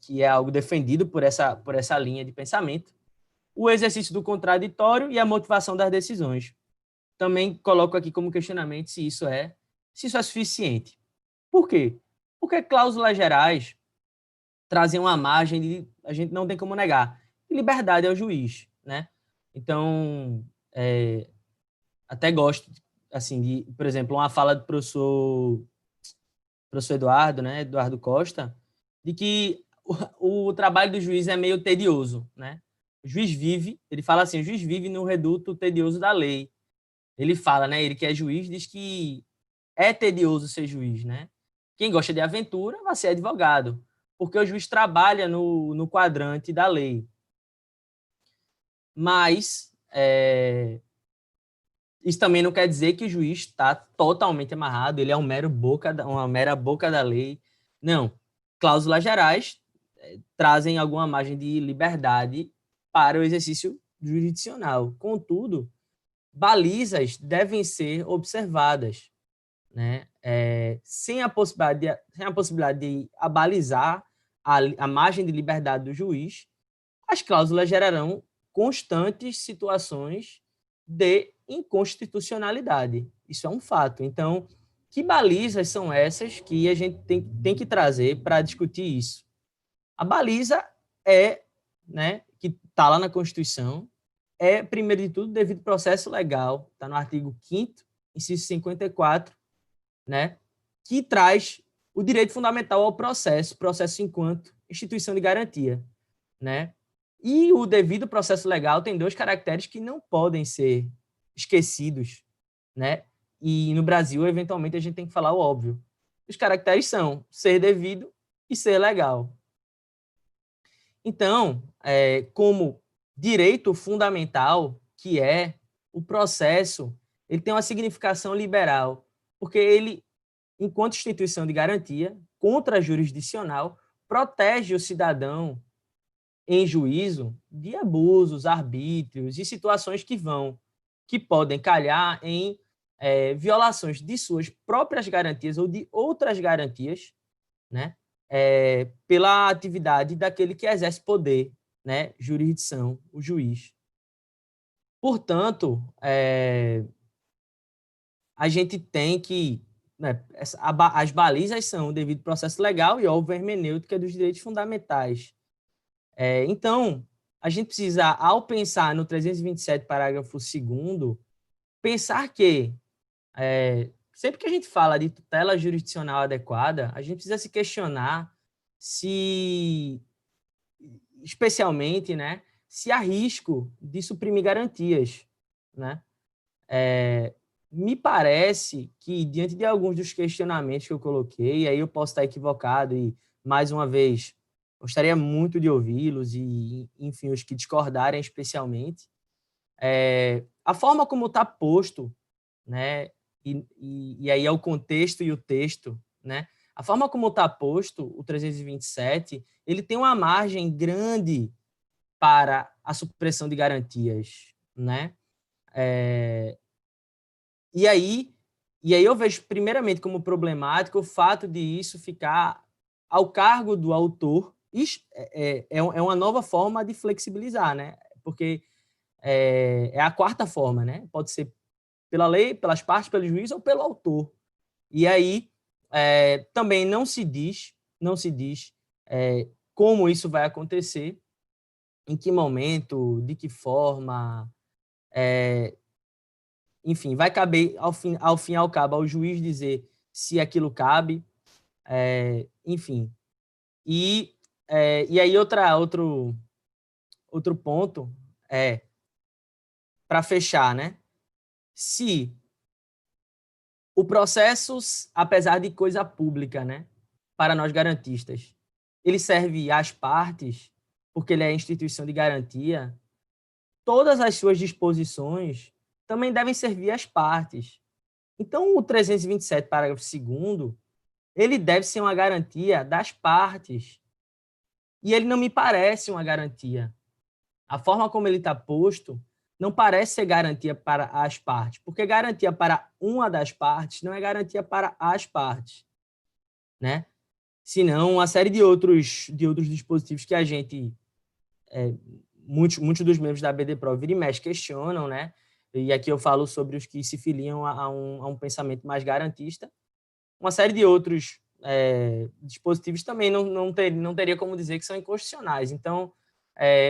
Que é algo defendido por essa linha de pensamento. O exercício do contraditório e a motivação das decisões. Também coloco aqui como questionamento se isso é suficiente. Por quê? Porque cláusulas gerais trazem uma margem de, a gente não tem como negar, liberdade ao juiz, né? Então, até gosto, assim, de, por exemplo, uma fala do professor Eduardo, né, Eduardo Costa, de que o trabalho do juiz é meio tedioso, né? O juiz vive, ele fala assim, o juiz vive no reduto tedioso da lei. Ele fala, né, ele que é juiz, diz que é tedioso ser juiz, né? Quem gosta de aventura vai ser advogado, porque o juiz trabalha no quadrante da lei. Mas isso também não quer dizer que o juiz está totalmente amarrado, ele é uma mera boca da lei. Não. Cláusulas gerais trazem alguma margem de liberdade para o exercício jurisdicional. Contudo, balizas devem ser observadas, né? Sem a possibilidade de abalizar a margem de liberdade do juiz, as cláusulas gerarão constantes situações de inconstitucionalidade. Isso é um fato. Então, que balizas são essas que a gente tem que trazer para discutir isso? A baliza né, que está lá na Constituição, primeiro de tudo, devido processo legal, está no artigo 5º, inciso 54, né, que traz o direito fundamental ao processo enquanto instituição de garantia, né? E o devido processo legal tem 2 caracteres que não podem ser esquecidos, né? E no Brasil, eventualmente, a gente tem que falar o óbvio. Os caracteres são ser devido e ser legal. Então, como direito fundamental, que é o processo, ele tem uma significação liberal, porque ele, enquanto instituição de garantia contrajurisdicional, protege o cidadão em juízo de abusos, arbítrios e situações que podem calhar em violações de suas próprias garantias ou de outras garantias, né? Pela atividade daquele que exerce poder, né? Jurisdição, o juiz. Portanto, a gente tem que, né, as balizas são o devido processo legal e a hermenêutica dos direitos fundamentais. Então, a gente precisa, ao pensar no 327, parágrafo 2º, pensar que, sempre que a gente fala de tutela jurisdicional adequada, a gente precisa se questionar se, especialmente, né, se há risco de suprimir garantias, né? Me parece que, diante de alguns dos questionamentos que eu coloquei, e aí eu posso estar equivocado e, mais uma vez, gostaria muito de ouvi-los e, enfim, os que discordarem especialmente, a forma como está posto, né, e aí é o contexto e o texto, né, a forma como está posto o 327, ele tem uma margem grande para a supressão de garantias, né? E aí eu vejo, primeiramente, como problemático o fato de isso ficar ao cargo do autor. Isso é uma nova forma de flexibilizar, né? Porque é a 4ª forma, né? Pode ser pela lei, pelas partes, pelo juiz ou pelo autor. E aí também não se diz como isso vai acontecer, em que momento, de que forma, enfim, vai caber, ao fim e ao cabo, ao juiz dizer se aquilo cabe, enfim. E aí outro ponto para fechar, né? Se o processo, apesar de coisa pública, né, para nós garantistas, ele serve às partes, porque ele é instituição de garantia, todas as suas disposições também devem servir às partes. Então, o 327, parágrafo 2º, ele deve ser uma garantia das partes. E ele não me parece uma garantia. A forma como ele está posto não parece ser garantia para as partes, porque garantia para uma das partes não é garantia para as partes, né? Senão, uma série de outros dispositivos que a gente, muitos dos membros da BDPRO vira e mexe questionam, né? E aqui eu falo sobre os que se filiam a um pensamento mais garantista. Uma série de outros dispositivos também não teria como dizer que são inconstitucionais. Então,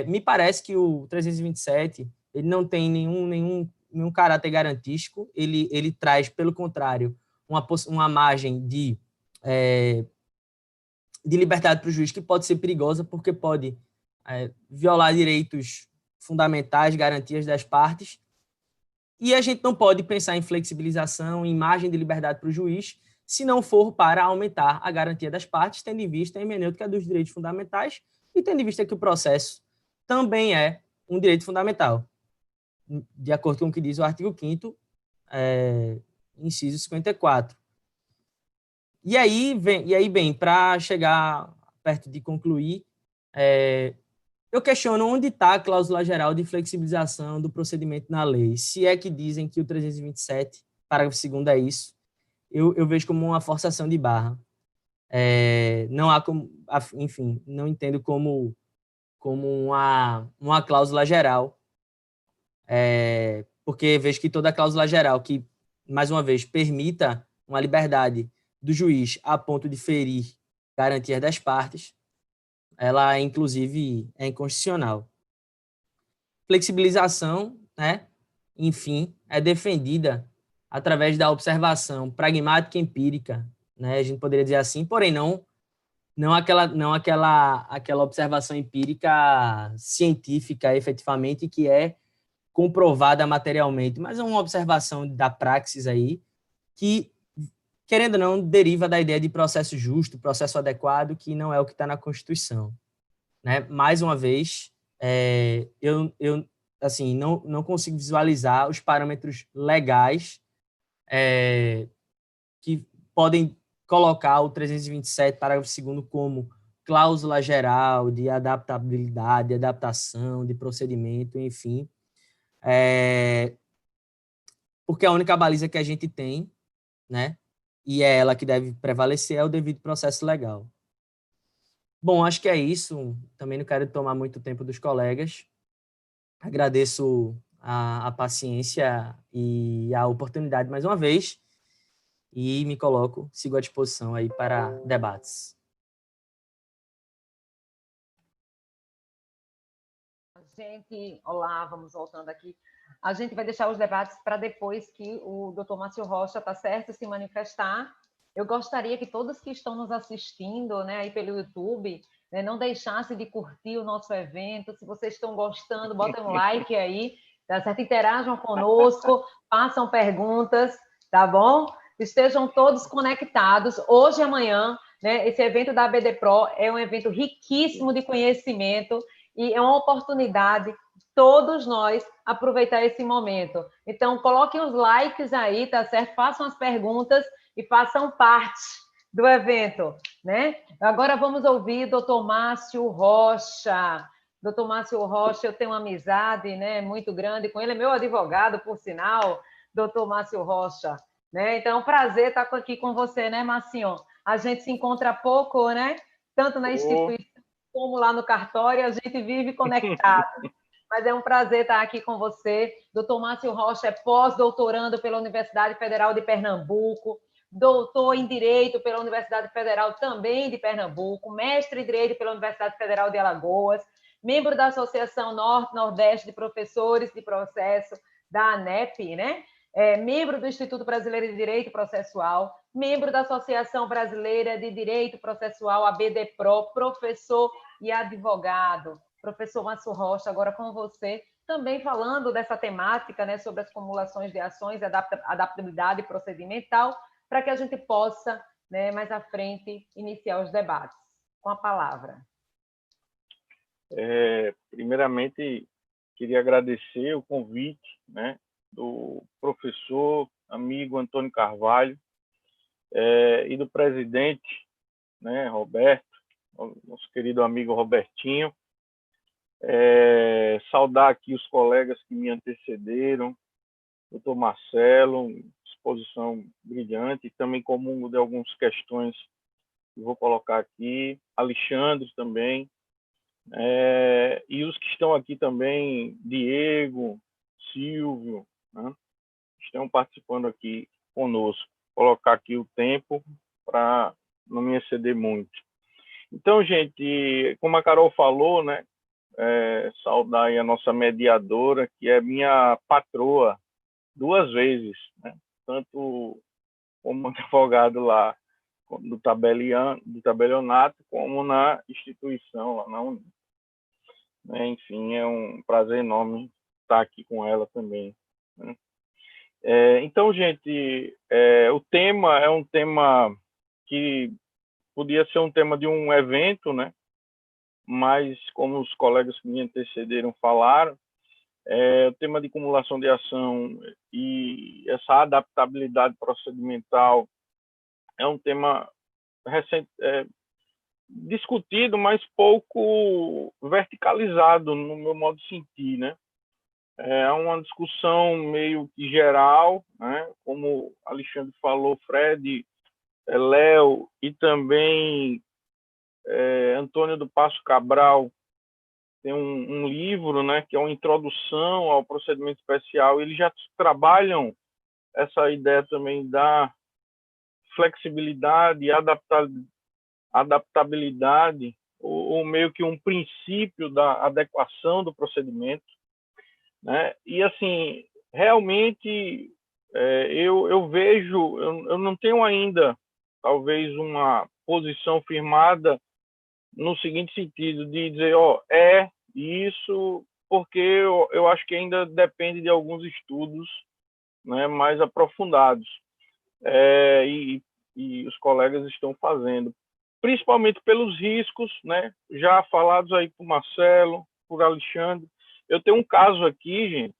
me parece que o 327 ele não tem nenhum caráter garantístico, ele traz, pelo contrário, uma margem de liberdade para o juiz que pode ser perigosa, porque pode violar direitos fundamentais, garantias das partes, e a gente não pode pensar em flexibilização, em margem de liberdade para o juiz, se não for para aumentar a garantia das partes, tendo em vista a hermenêutica dos direitos fundamentais e tendo em vista que o processo também é um direito fundamental, de acordo com o que diz o artigo 5º, inciso 54. E aí, bem, para chegar perto de concluir, eu questiono onde está a cláusula geral de flexibilização do procedimento na lei. Se é que dizem que o 327, parágrafo 2º, é isso, eu vejo como uma forçação de barra. Não há como, enfim, não entendo como uma cláusula geral, porque vejo que toda cláusula geral que, mais uma vez, permita uma liberdade do juiz a ponto de ferir garantias das partes, ela, inclusive, é inconstitucional. Flexibilização, né, enfim, é defendida através da observação pragmática e empírica, né, a gente poderia dizer assim, porém não aquela observação empírica científica, efetivamente, que é comprovada materialmente, mas é uma observação da praxis aí, que, querendo ou não, deriva da ideia de processo justo, processo adequado, que não é o que está na Constituição. Né? Mais uma vez, eu assim, não consigo visualizar os parâmetros legais que podem colocar o 327, parágrafo 2º, como cláusula geral de adaptabilidade, de adaptação, de procedimento, enfim. Porque a única baliza que a gente tem, né, e é ela que deve prevalecer, é o devido processo legal. Bom, acho que é isso. Também não quero tomar muito tempo dos colegas. Agradeço a paciência e a oportunidade mais uma vez e sigo à disposição aí para debates. Olá, vamos voltando aqui. A gente vai deixar os debates para depois que o doutor Márcio Rocha, tá certo, se manifestar. Eu gostaria que todos que estão nos assistindo, né, aí pelo YouTube, né, não deixassem de curtir o nosso evento. Se vocês estão gostando, botem um like aí, tá certo? Interajam conosco, façam perguntas, tá bom? Estejam todos conectados. Hoje e amanhã, né, esse evento da BDPRO é um evento riquíssimo de conhecimento e é uma oportunidade todos nós aproveitar esse momento. Então, coloquem os likes aí, tá certo? Façam as perguntas e façam parte do evento, né? Agora vamos ouvir o doutor Márcio Rocha. Doutor Márcio Rocha, eu tenho uma amizade, né, muito grande com ele, é meu advogado, por sinal, doutor Márcio Rocha, né? Então, é um prazer estar aqui com você, né, Marcinho? A gente se encontra pouco, né? Tanto na instituição como lá no cartório, a gente vive conectado. Mas é um prazer estar aqui com você. Doutor Márcio Rocha é pós-doutorando pela Universidade Federal de Pernambuco, doutor em Direito pela Universidade Federal também de Pernambuco, mestre em Direito pela Universidade Federal de Alagoas, membro da Associação Norte-Nordeste de Professores de Processo, da ANEP, né? membro do Instituto Brasileiro de Direito Processual, membro da Associação Brasileira de Direito Processual, a BDPRO, professor e advogado. Professor Márcio Rocha, agora com você, também falando dessa temática, né, sobre as acumulações de ações, adaptabilidade procedimental, para que a gente possa, né, mais à frente, iniciar os debates. Com a palavra. Primeiramente, queria agradecer o convite, né, do professor, amigo Antônio Carvalho, e do presidente, né, Roberto, nosso querido amigo Robertinho. Saudar aqui os colegas que me antecederam, doutor Marcelo, exposição brilhante, também comungo de algumas questões que vou colocar aqui, Alexandre também, e os que estão aqui também, Diego, Silvio, né, estão participando aqui conosco. Vou colocar aqui o tempo para não me exceder muito. Então, gente, como a Carol falou, né, saudar aí a nossa mediadora, que é minha patroa 2 vezes, né, tanto como advogado lá do tabelionato, como na instituição, lá na Uni. Enfim, é um prazer enorme estar aqui com ela também, né? Então, gente, o tema é um tema que podia ser um tema de um evento, né? Mas, como os colegas que me antecederam falaram, o tema de acumulação de ação e essa adaptabilidade procedimental é um tema recente, discutido, mas pouco verticalizado, no meu modo de sentir, né? É uma discussão meio que geral, né? Como Alexandre falou, Fred, Léo e também Antônio do Passo Cabral tem um livro, né, que é uma introdução ao procedimento especial. Eles já trabalham essa ideia também da flexibilidade e adaptabilidade, ou meio que um princípio da adequação do procedimento, né? E assim, realmente eu vejo, eu não tenho ainda talvez uma posição firmada no seguinte sentido, de dizer, isso, porque eu acho que ainda depende de alguns estudos, né, mais aprofundados, e os colegas estão fazendo, principalmente pelos riscos, né, já falados aí por Marcelo, por Alexandre. Eu tenho um caso aqui, gente,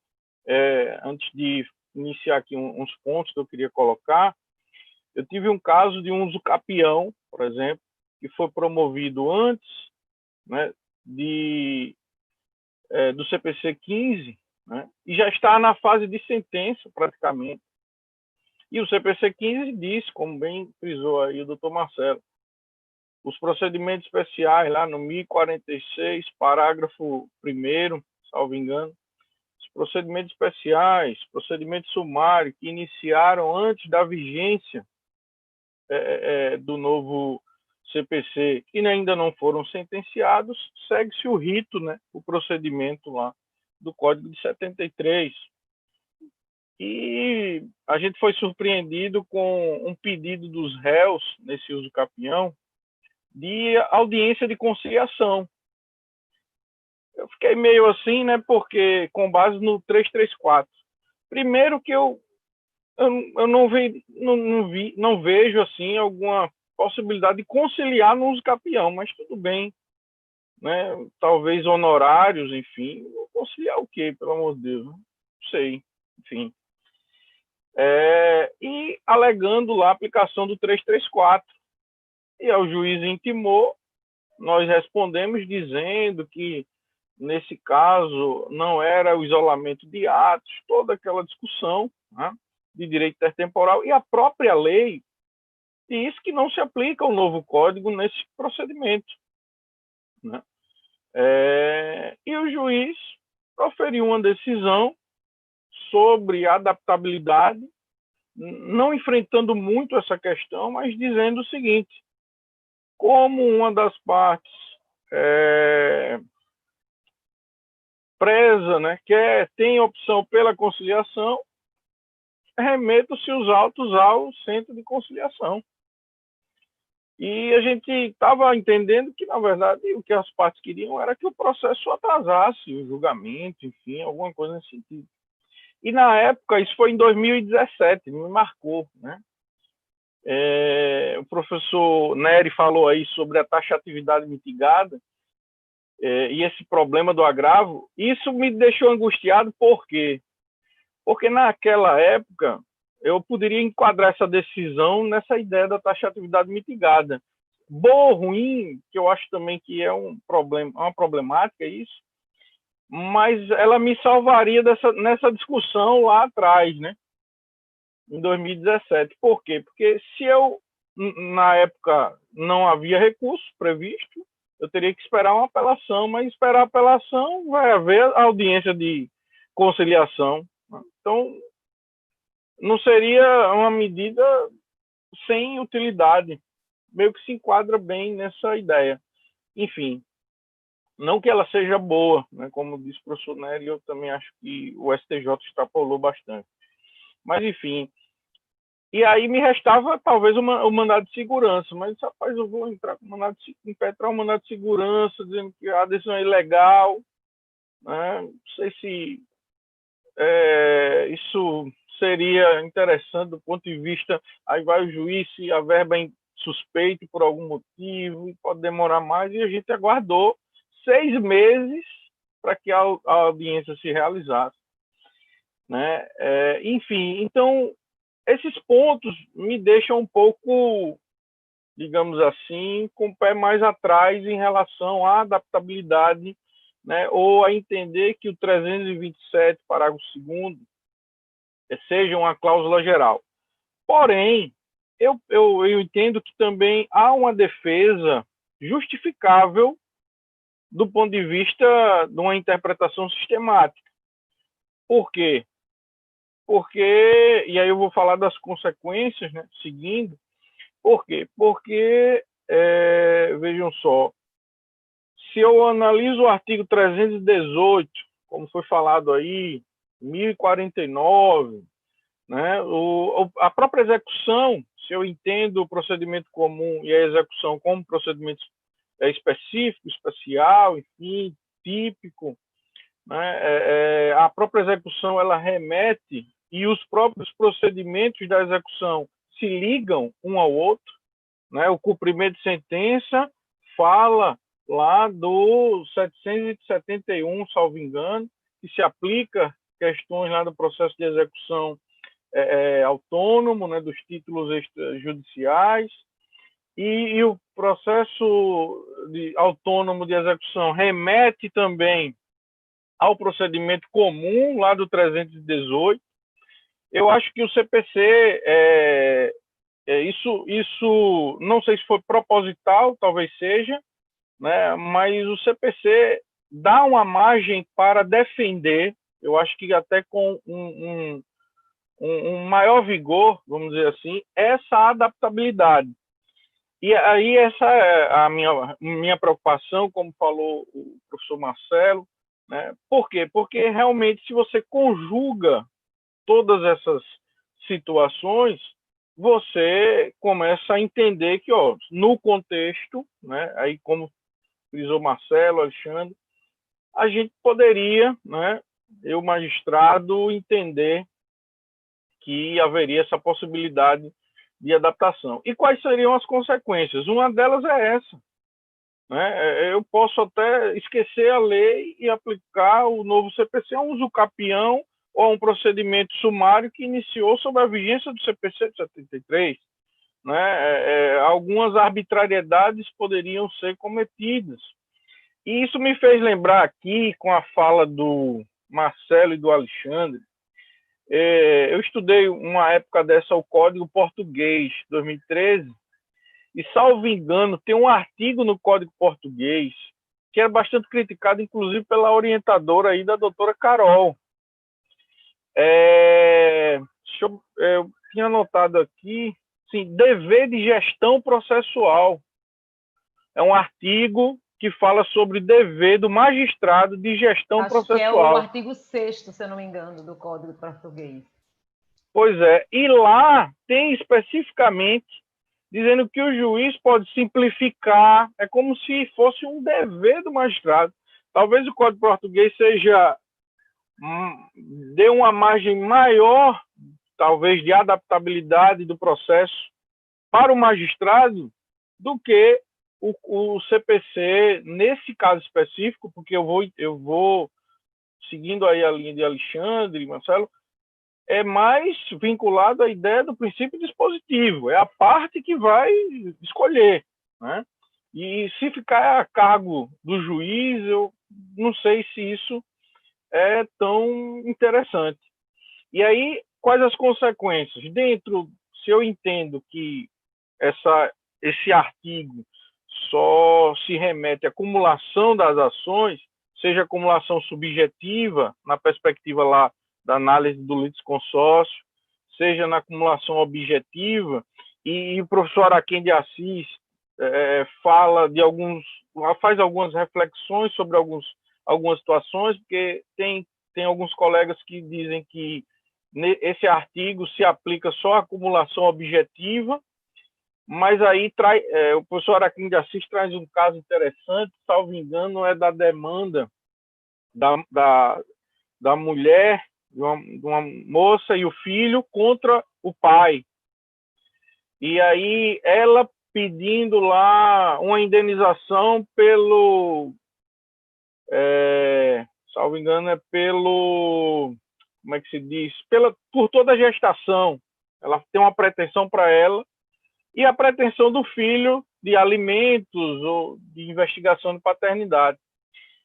antes de iniciar aqui uns pontos que eu queria colocar. Eu tive um caso de um usucapião, por exemplo, que foi promovido antes, né, do CPC 15, né, e já está na fase de sentença, praticamente. E o CPC 15 diz, como bem frisou aí o doutor Marcelo, os procedimentos especiais, lá no 1046, parágrafo 1º, salvo engano, os procedimentos especiais, procedimentos sumários que iniciaram antes da vigência do novo CPC, que ainda não foram sentenciados, segue-se o rito, né, o procedimento lá do Código de 73. E a gente foi surpreendido com um pedido dos réus, nesse usucapião, de audiência de conciliação. Eu fiquei meio assim, né, porque com base no 334. Primeiro que eu não vejo assim alguma possibilidade de conciliar no usucapião, mas tudo bem, né? Talvez honorários, enfim. Conciliar o quê, pelo amor de Deus? Não sei, enfim. E alegando lá a aplicação do 334. E ao juiz intimou, nós respondemos dizendo que, nesse caso, não era o isolamento de atos, toda aquela discussão, né, de direito intertemporal, e a própria lei diz que não se aplica o novo código nesse procedimento, né? E o juiz proferiu uma decisão sobre adaptabilidade, não enfrentando muito essa questão, mas dizendo o seguinte: como uma das partes preza, né, tem opção pela conciliação, remetam-se os autos ao centro de conciliação. E a gente estava entendendo que, na verdade, o que as partes queriam era que o processo atrasasse o julgamento, enfim, alguma coisa nesse sentido. E, na época, isso foi em 2017, me marcou, né? O professor Nery falou aí sobre a taxatividade mitigada e esse problema do agravo. Isso me deixou angustiado, por quê? Porque, naquela época, eu poderia enquadrar essa decisão nessa ideia da taxatividade mitigada. Boa ou ruim, que eu acho também que é um problema, uma problemática isso, mas ela me salvaria nessa discussão lá atrás, né? Em 2017. Por quê? Porque se eu, na época, não havia recurso previsto, eu teria que esperar uma apelação, mas esperar a apelação vai haver audiência de conciliação. Então, não seria uma medida sem utilidade. Meio que se enquadra bem nessa ideia. Enfim, não que ela seja boa, né? Como disse o professor Nery, eu também acho que o STJ extrapolou bastante. Mas, enfim. E aí me restava, talvez, o mandado de segurança. Mas, rapaz, eu vou entrar com impetrar um mandado de segurança, dizendo que a decisão é ilegal. Né? Não sei se isso seria interessante do ponto de vista, aí vai o juiz, se a verba é suspeita por algum motivo, pode demorar mais, e a gente aguardou 6 meses para que a audiência se realizasse. Né? Enfim, então, esses pontos me deixam um pouco, digamos assim, com o pé mais atrás em relação à adaptabilidade, né? Ou a entender que o 327, parágrafo 2º, seja uma cláusula geral. Porém, eu entendo que também há uma defesa justificável do ponto de vista de uma interpretação sistemática. Por quê? Porque, e aí eu vou falar das consequências, né, seguindo. Por quê? Porque, vejam só, se eu analiso o artigo 318, como foi falado aí, 1049, né, a própria execução, se eu entendo o procedimento comum e a execução como procedimento específico, especial, enfim, típico, né, a própria execução ela remete e os próprios procedimentos da execução se ligam um ao outro, né? O cumprimento de sentença fala lá do 771, salvo engano, que se aplica questões lá do processo de execução autônomo, né, dos títulos extrajudiciais, e o processo autônomo de execução remete também ao procedimento comum lá do 318. Eu acho que o CPC, isso não sei se foi proposital, talvez seja, né, mas o CPC dá uma margem para defender, eu acho que até com um maior vigor, vamos dizer assim, essa adaptabilidade. E aí essa é a minha preocupação, como falou o professor Marcelo, né? Por quê? Porque realmente se você conjuga todas essas situações, você começa a entender que, no contexto, né, aí como frisou Marcelo, Alexandre, a gente poderia, né, eu magistrado, entender que haveria essa possibilidade de adaptação. E quais seriam as consequências? Uma delas é essa. Né? Eu posso até esquecer a lei e aplicar o novo CPC a um uso capião ou a um procedimento sumário que iniciou sob a vigência do CPC de 73. Né? Algumas arbitrariedades poderiam ser cometidas. E isso me fez lembrar aqui, com a fala do Marcelo e do Alexandre, eu estudei uma época dessa o Código Português, 2013, e, salvo engano, tem um artigo no Código Português que é bastante criticado, inclusive, pela orientadora aí da doutora Carol. Eu tinha anotado aqui, sim, dever de gestão processual. É um artigo que fala sobre dever do magistrado de gestão processual. Acho que é o artigo 6º, se eu não me engano, do Código Português. Pois é, e lá tem especificamente dizendo que o juiz pode simplificar, é como se fosse um dever do magistrado. Talvez o Código Português dê uma margem maior, talvez, de adaptabilidade do processo para o magistrado do que o CPC, nesse caso específico, porque eu vou seguindo aí a linha de Alexandre e Marcelo, é mais vinculado à ideia do princípio dispositivo, é a parte que vai escolher, né? E se ficar a cargo do juiz, eu não sei se isso é tão interessante. E aí, quais as consequências? Se eu entendo que esse artigo só se remete à acumulação das ações, seja acumulação subjetiva, na perspectiva lá da análise do litisconsórcio, seja na acumulação objetiva, e o professor Araquém de Assis faz algumas reflexões sobre algumas situações, porque tem alguns colegas que dizem que esse artigo se aplica só à acumulação objetiva, mas aí o professor Araquém de Assis traz um caso interessante, salvo engano, é da demanda da mulher, de uma moça e o filho contra o pai. E aí ela pedindo lá uma indenização salvo engano, como é que se diz? Por toda a gestação. Ela tem uma pretensão para ela, e a pretensão do filho de alimentos ou de investigação de paternidade.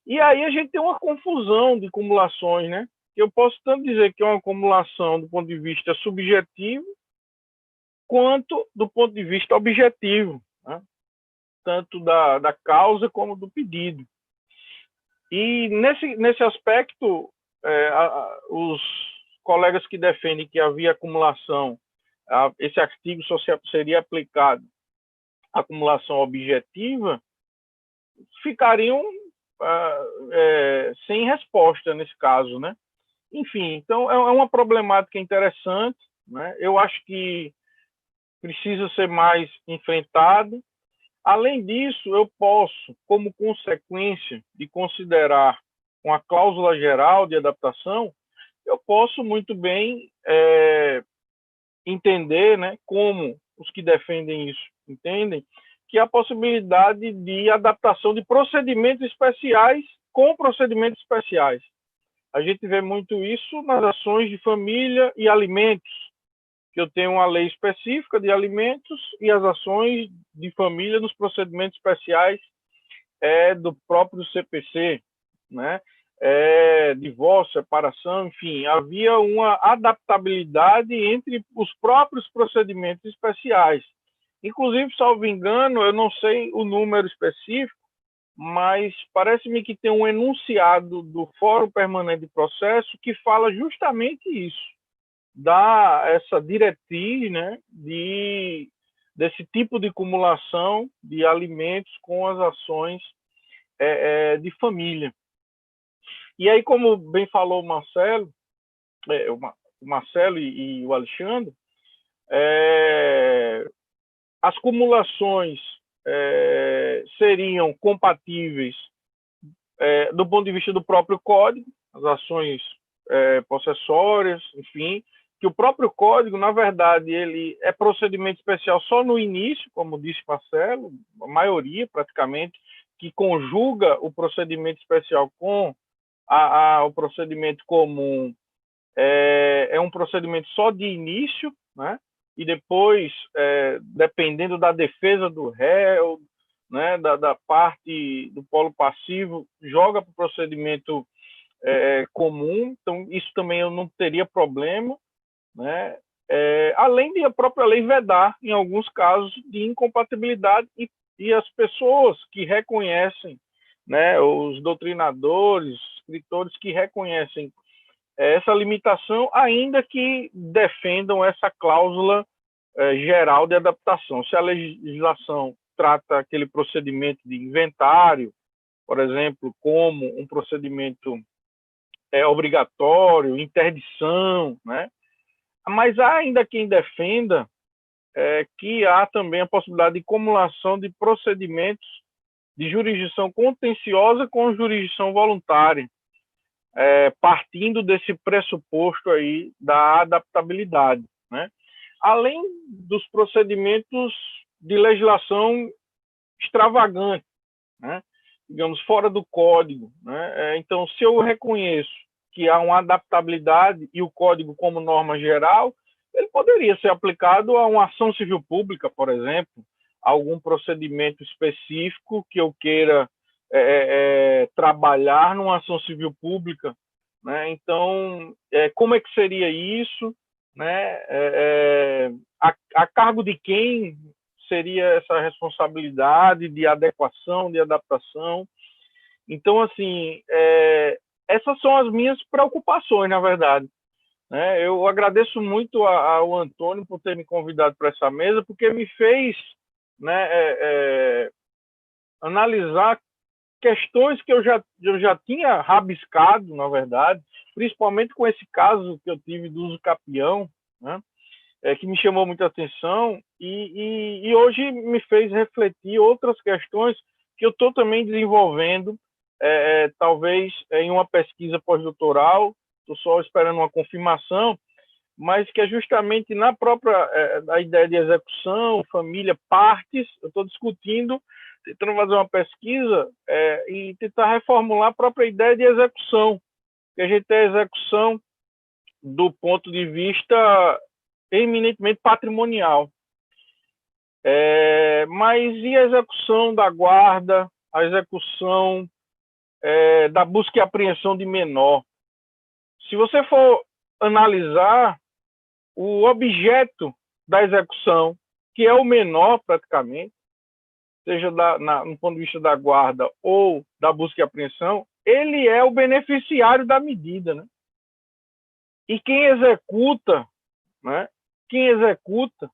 E aí a gente tem uma confusão de acumulações, né? Eu posso tanto dizer que é uma acumulação do ponto de vista subjetivo, quanto do ponto de vista objetivo, né? Tanto da causa como do pedido. E nesse aspecto, os colegas que defendem que havia acumulação, esse artigo só seria aplicado à acumulação objetiva, ficariam sem resposta nesse caso, né? Enfim, então é uma problemática interessante, né? Eu acho que precisa ser mais enfrentado. Além disso, eu posso, como consequência de considerar uma cláusula geral de adaptação, eu posso muito bem entender, né, como os que defendem isso entendem, que a possibilidade de adaptação de procedimentos especiais com procedimentos especiais. A gente vê muito isso nas ações de família e alimentos, que eu tenho uma lei específica de alimentos e as ações de família nos procedimentos especiais do próprio CPC, né? Divórcio, separação, enfim, havia uma adaptabilidade entre os próprios procedimentos especiais. Inclusive, salvo engano, eu não sei o número específico, mas parece-me que tem um enunciado do Fórum Permanente de Processo que fala justamente isso, dá essa diretriz, né, desse tipo de acumulação de alimentos com as ações de família. E aí, como bem falou o Marcelo, e o Alexandre, as acumulações seriam compatíveis do ponto de vista do próprio código, as ações possessórias, enfim, que o próprio código, na verdade, ele é procedimento especial só no início, como disse Marcelo, a maioria, praticamente, que conjuga o procedimento especial com o procedimento comum, é um procedimento só de início, né? E depois, dependendo da defesa do réu, né, da parte do polo passivo, joga para o procedimento comum. Então, isso também eu não teria problema, né? Além de a própria lei vedar, em alguns casos, de incompatibilidade, e as pessoas que reconhecem, né, os doutrinadores, escritores que reconhecem essa limitação, ainda que defendam essa cláusula geral de adaptação. Se a legislação trata aquele procedimento de inventário, por exemplo, como um procedimento obrigatório, interdição, né? Mas há ainda quem defenda que há também a possibilidade de cumulação de procedimentos de jurisdição contenciosa com jurisdição voluntária, partindo desse pressuposto aí da adaptabilidade, né? Além dos procedimentos de legislação extravagante, né? Digamos, fora do código, né? Então, se eu reconheço que há uma adaptabilidade e o código como norma geral, ele poderia ser aplicado a uma ação civil pública, por exemplo, a algum procedimento específico que eu queira trabalhar numa ação civil pública, né? Então, como é que seria isso, né? A cargo de quem seria essa responsabilidade de adequação, de adaptação? Então, assim, essas são as minhas preocupações, na verdade. Eu agradeço muito ao Antônio por ter me convidado para essa mesa, porque me fez, né, analisar questões que eu já tinha rabiscado, na verdade, principalmente com esse caso que eu tive do uso capião, né, que me chamou muita atenção e hoje me fez refletir outras questões que eu estou também desenvolvendo, talvez em uma pesquisa pós-doutoral. Estou só esperando uma confirmação, mas que é justamente na própria a ideia de execução, família, partes. Eu estou discutindo, tentando fazer uma pesquisa e tentar reformular a própria ideia de execução, que a gente tem a execução do ponto de vista eminentemente patrimonial. Mas e a execução da guarda, a execução da busca e apreensão de menor? Se você for analisar o objeto da execução, que é o menor praticamente, seja no ponto de vista da guarda ou da busca e apreensão, ele é o beneficiário da medida, né? E quem executa, né? Quem executa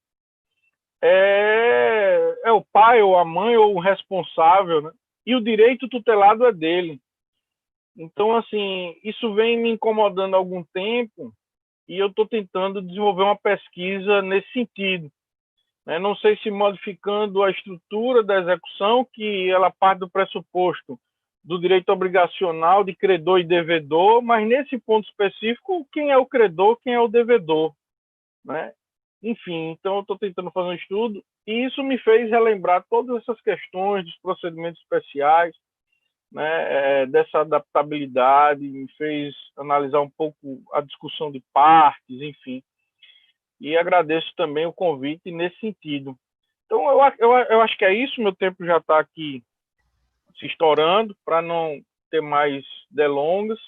é o pai ou a mãe ou o responsável, né? E o direito tutelado é dele. Então, assim, isso vem me incomodando há algum tempo e eu estou tentando desenvolver uma pesquisa nesse sentido. Não sei se modificando a estrutura da execução, que ela parte do pressuposto do direito obrigacional de credor e devedor, mas nesse ponto específico, quem é o credor, quem é o devedor, né? Enfim, então eu estou tentando fazer um estudo e isso me fez relembrar todas essas questões dos procedimentos especiais, né, dessa adaptabilidade, me fez analisar um pouco a discussão de partes, enfim. E agradeço também o convite nesse sentido. Então, eu acho que é isso, meu tempo já está aqui se estourando, para não ter mais delongas.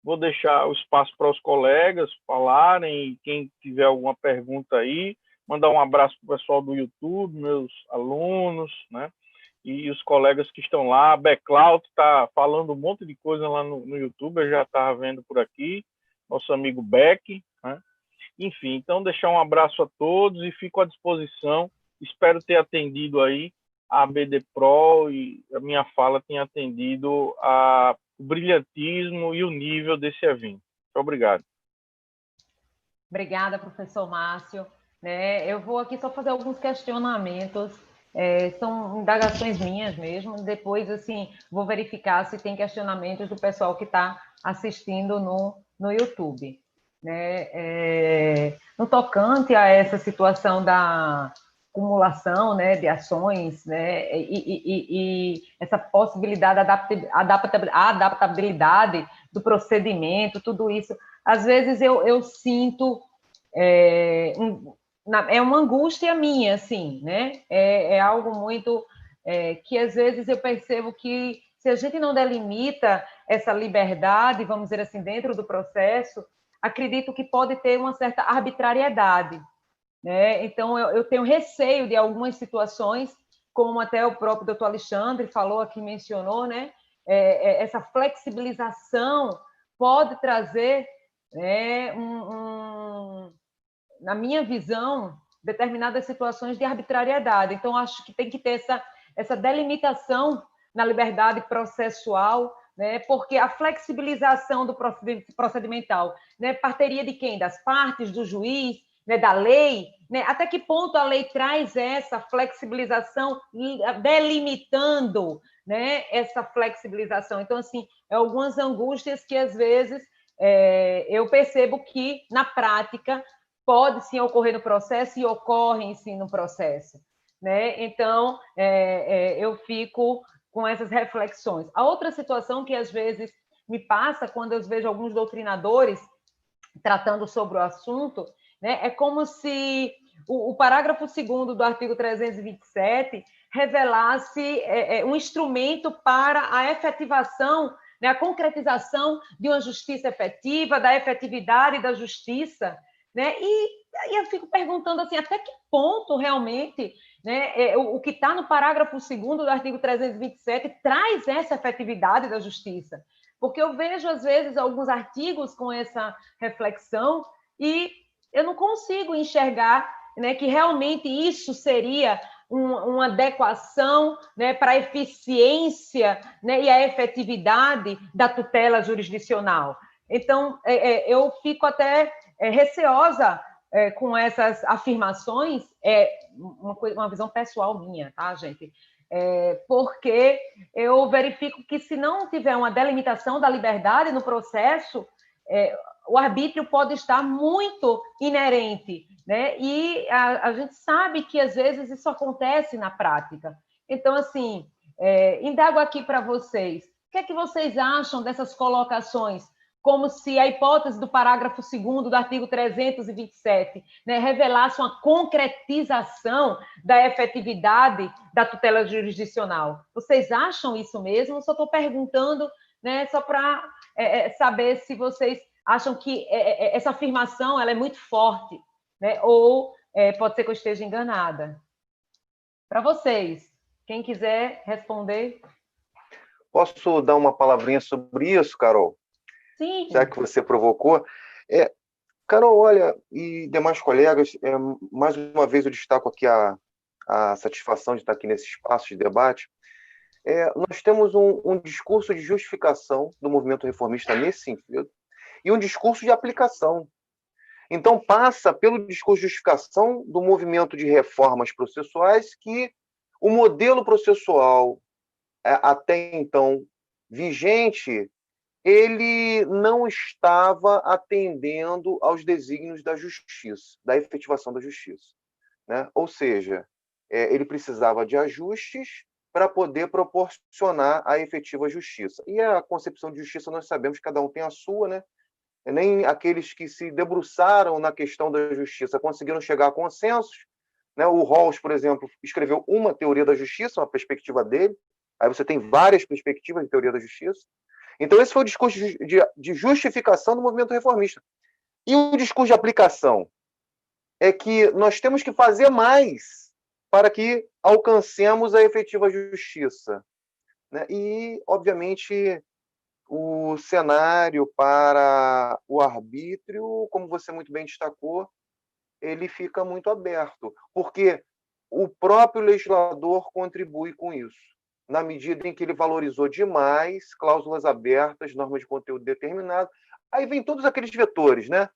Vou deixar o espaço para os colegas falarem, e quem tiver alguma pergunta aí, mandar um abraço para o pessoal do YouTube, meus alunos, né? E os colegas que estão lá. Beclaut está falando um monte de coisa lá no YouTube, eu já estava vendo por aqui, nosso amigo Beck, né? Enfim, então deixar um abraço a todos e fico à disposição. Espero ter atendido aí a ABD Pro e a minha fala tenha atendido o brilhantismo e o nível desse evento. Muito obrigado. Obrigada, professor Márcio. Eu vou aqui só fazer alguns questionamentos. São indagações minhas mesmo, depois assim vou verificar se tem questionamentos do pessoal que está assistindo no YouTube, né? No tocante a essa situação da acumulação, né, de ações, né, e essa possibilidade da adaptabilidade do procedimento, tudo isso, às vezes eu sinto é uma angústia minha, assim, né? É algo muito que às vezes eu percebo que se a gente não delimita essa liberdade, vamos dizer assim, dentro do processo, acredito que pode ter uma certa arbitrariedade, né? Então eu tenho receio de algumas situações, como até o próprio doutor Alexandre falou aqui, mencionou, né? Essa flexibilização pode trazer, né, na minha visão, determinadas situações de arbitrariedade. Então, acho que tem que ter essa delimitação na liberdade processual, né? Porque a flexibilização do procedimental, né, parteria de quem? Das partes, do juiz, né, da lei, né? Até que ponto a lei traz essa flexibilização, delimitando, né, essa flexibilização? Então, assim, algumas angústias que, às vezes, eu percebo que, na prática, pode, sim, ocorrer no processo e ocorrem, sim, no processo, né? Então, eu fico com essas reflexões. A outra situação que, às vezes, me passa quando eu vejo alguns doutrinadores tratando sobre o assunto, né, é como se o parágrafo 2º do artigo 327 revelasse um instrumento para a efetivação, né, a concretização de uma justiça efetiva, da efetividade da justiça, né? E eu fico perguntando assim, até que ponto realmente, né, o que está no parágrafo 2º do artigo 327 traz essa efetividade da justiça? Porque eu vejo, às vezes, alguns artigos com essa reflexão e eu não consigo enxergar, né, que realmente isso seria uma adequação, né, para a eficiência, né, e a efetividade da tutela jurisdicional. Então, eu fico até receosa com essas afirmações, uma visão pessoal minha, tá, gente? Porque eu verifico que, se não tiver uma delimitação da liberdade no processo, o arbítrio pode estar muito inerente, né? E a gente sabe que, às vezes, isso acontece na prática. Então, assim, indago aqui para vocês, o que é que vocês acham dessas colocações? Como se a hipótese do parágrafo 2º do artigo 327, né, revelasse uma concretização da efetividade da tutela jurisdicional. Vocês acham isso mesmo? Eu só estou perguntando, né, só para saber se vocês acham que essa afirmação ela é muito forte, né, ou pode ser que eu esteja enganada. Para vocês, quem quiser responder. Posso dar uma palavrinha sobre isso, Carol? Sim. Já que você provocou. Carol, olha, e demais colegas, mais uma vez eu destaco aqui a satisfação de estar aqui nesse espaço de debate. Nós temos um discurso de justificação do movimento reformista nesse sentido e um discurso de aplicação. Então, passa pelo discurso de justificação do movimento de reformas processuais que o modelo processual até então vigente, ele não estava atendendo aos desígnios da justiça, da efetivação da justiça, né? Ou seja, ele precisava de ajustes para poder proporcionar a efetiva justiça. E a concepção de justiça, nós sabemos que cada um tem a sua, né? Nem aqueles que se debruçaram na questão da justiça conseguiram chegar a consensos, né? O Rawls, por exemplo, escreveu uma teoria da justiça, uma perspectiva dele. Aí você tem várias perspectivas de teoria da justiça. Então, esse foi o discurso de justificação do movimento reformista. E o discurso de aplicação é que nós temos que fazer mais para que alcancemos a efetiva justiça, né? E, obviamente, o cenário para o arbítrio, como você muito bem destacou, ele fica muito aberto, porque o próprio legislador contribui com isso, na medida em que ele valorizou demais cláusulas abertas, normas de conteúdo determinado. Aí vem todos aqueles vetores, né?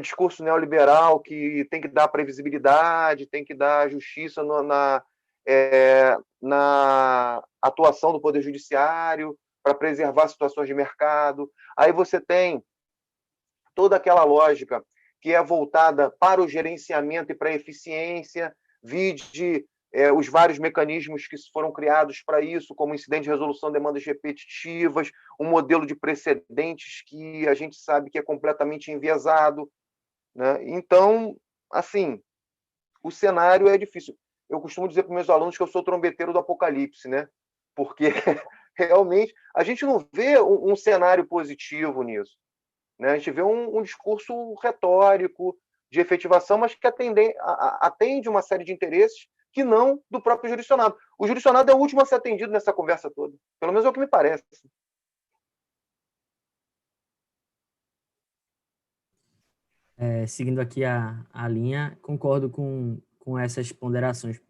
Discurso neoliberal que tem que dar previsibilidade, tem que dar justiça na atuação do Poder Judiciário para preservar situações de mercado. Aí você tem toda aquela lógica que é voltada para o gerenciamento e para a eficiência, vide os vários mecanismos que foram criados para isso, como incidente de resolução de demandas repetitivas, um modelo de precedentes que a gente sabe que é completamente enviesado, né? Então, assim, o cenário é difícil. Eu costumo dizer para meus alunos que eu sou trombeteiro do apocalipse, né? Porque realmente a gente não vê um cenário positivo nisso, né? A gente vê um discurso retórico de efetivação, mas que atende uma série de interesses que não do próprio jurisdicionado. O jurisdicionado é o último a ser atendido nessa conversa toda. Pelo menos é o que me parece. Seguindo aqui a linha, concordo com essas ponderações,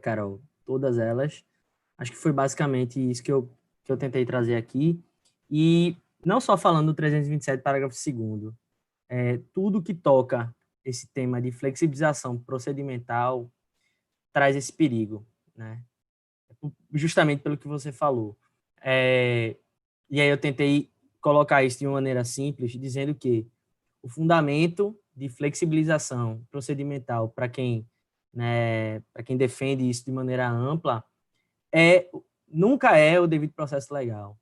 Carol, todas elas. Acho que foi basicamente isso que eu tentei trazer aqui. E não só falando do 327, parágrafo 2º, tudo que toca esse tema de flexibilização procedimental traz esse perigo, né? Justamente pelo que você falou. E aí eu tentei colocar isso de uma maneira simples, dizendo que o fundamento de flexibilização procedimental para quem, né, para quem defende isso de maneira ampla nunca é o devido processo legal,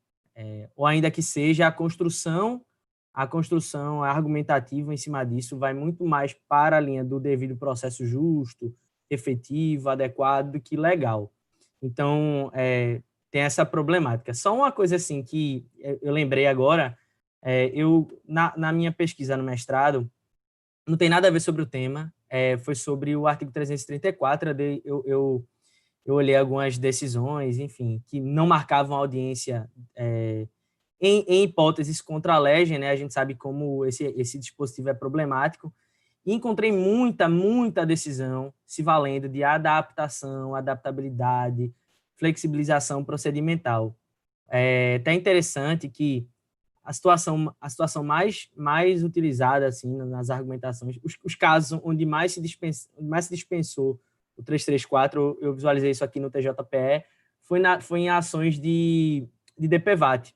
ou ainda que seja a construção argumentativa em cima disso vai muito mais para a linha do devido processo justo, efetivo, adequado do que legal. Então, tem essa problemática. Só uma coisa assim que eu lembrei agora, na minha pesquisa no mestrado, não tem nada a ver sobre o tema, foi sobre o artigo 334, eu olhei algumas decisões, enfim, que não marcavam audiência em hipóteses contra a legem, né? A gente sabe como esse dispositivo é problemático. E encontrei muita decisão se valendo de adaptação, adaptabilidade, flexibilização procedimental. É até interessante que a situação mais utilizada assim nas argumentações, os casos onde mais se dispensou o 334, eu visualizei isso aqui no TJPE, foi em ações de DPVAT.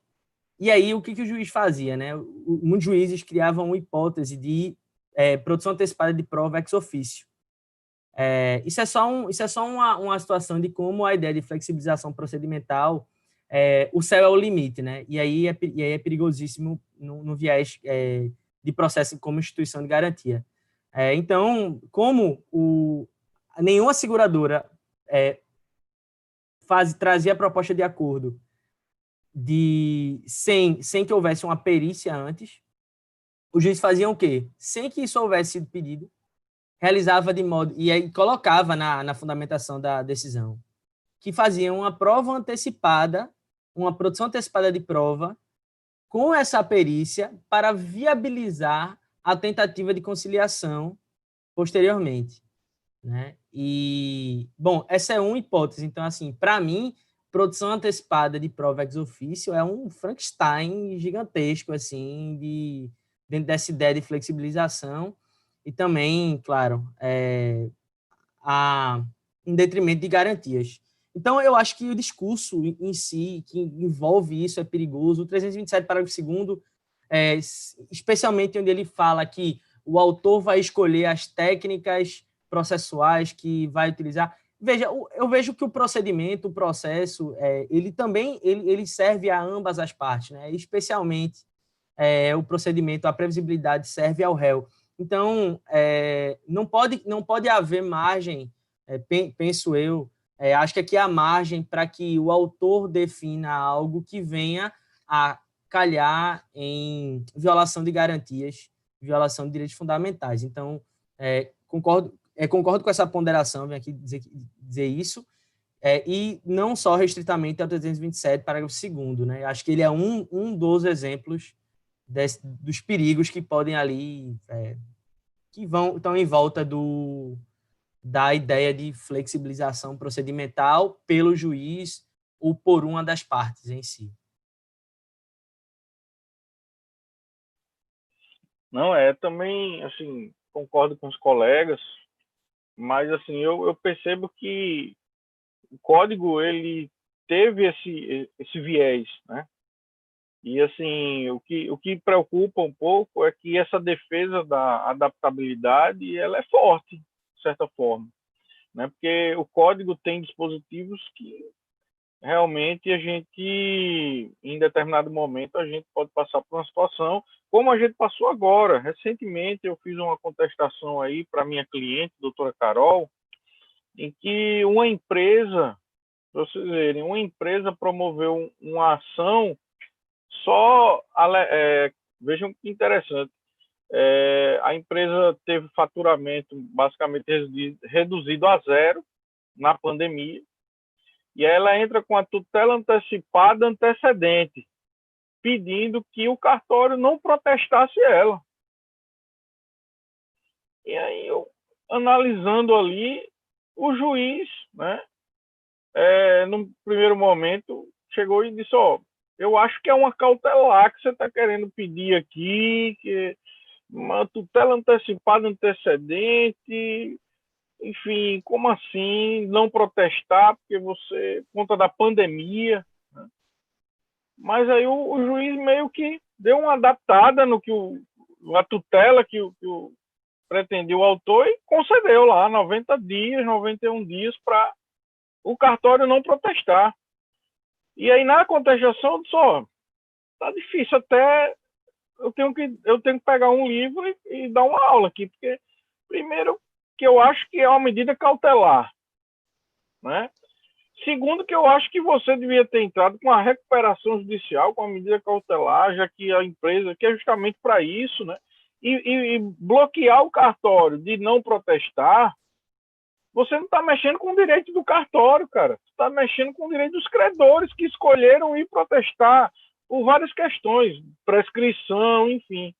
E aí, o que o juiz fazia? Né? Muitos juízes criavam uma hipótese de produção antecipada de prova ex officio. Isso é só uma situação de como a ideia de flexibilização procedimental, o céu é o limite, né? E aí é perigosíssimo no viés de processo como instituição de garantia. Então, como nenhuma seguradora trazia a proposta de acordo sem que houvesse uma perícia antes, os juízes faziam o quê? Sem que isso houvesse sido pedido, realizava de modo... E aí colocava na fundamentação da decisão que faziam uma prova antecipada, uma produção antecipada de prova com essa perícia para viabilizar a tentativa de conciliação posteriormente, né? E, bom, essa é uma hipótese. Então, assim, para mim, produção antecipada de prova ex officio é um Frankenstein gigantesco, assim, dentro dessa ideia de flexibilização e também, claro, em detrimento de garantias. Então, eu acho que o discurso em si, que envolve isso, é perigoso. O 327, parágrafo 2º, especialmente onde ele fala que o autor vai escolher as técnicas processuais que vai utilizar. Veja, eu vejo que o procedimento, o processo, ele também ele serve a ambas as partes, né? Especialmente o procedimento, a previsibilidade serve ao réu. Então, não pode haver margem, penso eu, acho que aqui há margem para que o autor defina algo que venha a calhar em violação de garantias, violação de direitos fundamentais. Então, concordo com essa ponderação, venho aqui dizer isso, e não só restritamente ao 327, parágrafo 2º, né? Acho que ele é um dos exemplos dos perigos que podem ali, que estão em volta da ideia de flexibilização procedimental pelo juiz ou por uma das partes em si. Não, também, assim, concordo com os colegas, mas, assim, eu percebo que o código, ele teve esse viés, né? E, assim, o que preocupa um pouco é que essa defesa da adaptabilidade, ela é forte, de certa forma, né? Porque o código tem dispositivos que realmente a gente, em determinado momento, a gente pode passar por uma situação como a gente passou agora. Recentemente, eu fiz uma contestação aí para minha cliente, doutora Carol, em que uma empresa, para vocês verem, uma empresa promoveu uma ação vejam que interessante, a empresa teve faturamento basicamente reduzido a zero na pandemia, e ela entra com a tutela antecipada antecedente, pedindo que o cartório não protestasse ela. E aí eu, analisando ali, o juiz, né, no primeiro momento, chegou e disse, eu acho que é uma cautelar que você está querendo pedir aqui, que uma tutela antecipada antecedente, enfim, como assim não protestar porque você, por conta da pandemia, né? Mas aí o juiz meio que deu uma adaptada no que a tutela que o pretendia o autor e concedeu lá 90 dias, 91 dias para o cartório não protestar. E aí na contestação eu disse, ó, tá difícil até eu tenho que pegar um livro e dar uma aula aqui, porque primeiro que eu acho que é uma medida cautelar, né? Segundo, que eu acho que você devia ter entrado com a recuperação judicial, com a medida cautelar, já que a empresa, que é justamente para isso, né? E bloquear o cartório de não protestar, você não está mexendo com o direito do cartório, cara. Você está mexendo com o direito dos credores que escolheram ir protestar por várias questões, prescrição, enfim.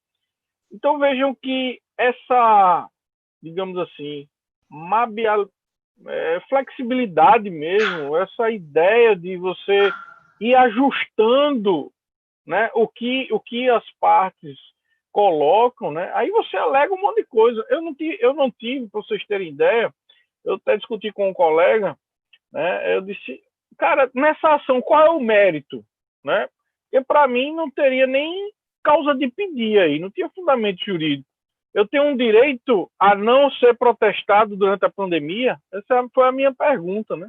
Então vejam que essa, digamos assim, flexibilidade mesmo, essa ideia de você ir ajustando, né, o que as partes colocam, né, aí você alega um monte de coisa. Eu não tive, para vocês terem ideia, eu até discuti com um colega, né, eu disse, cara, nessa ação, qual é o mérito? Né? Porque para mim não teria nem causa de pedir aí, não tinha fundamento jurídico. Eu tenho um direito a não ser protestado durante a pandemia? Essa foi a minha pergunta, né?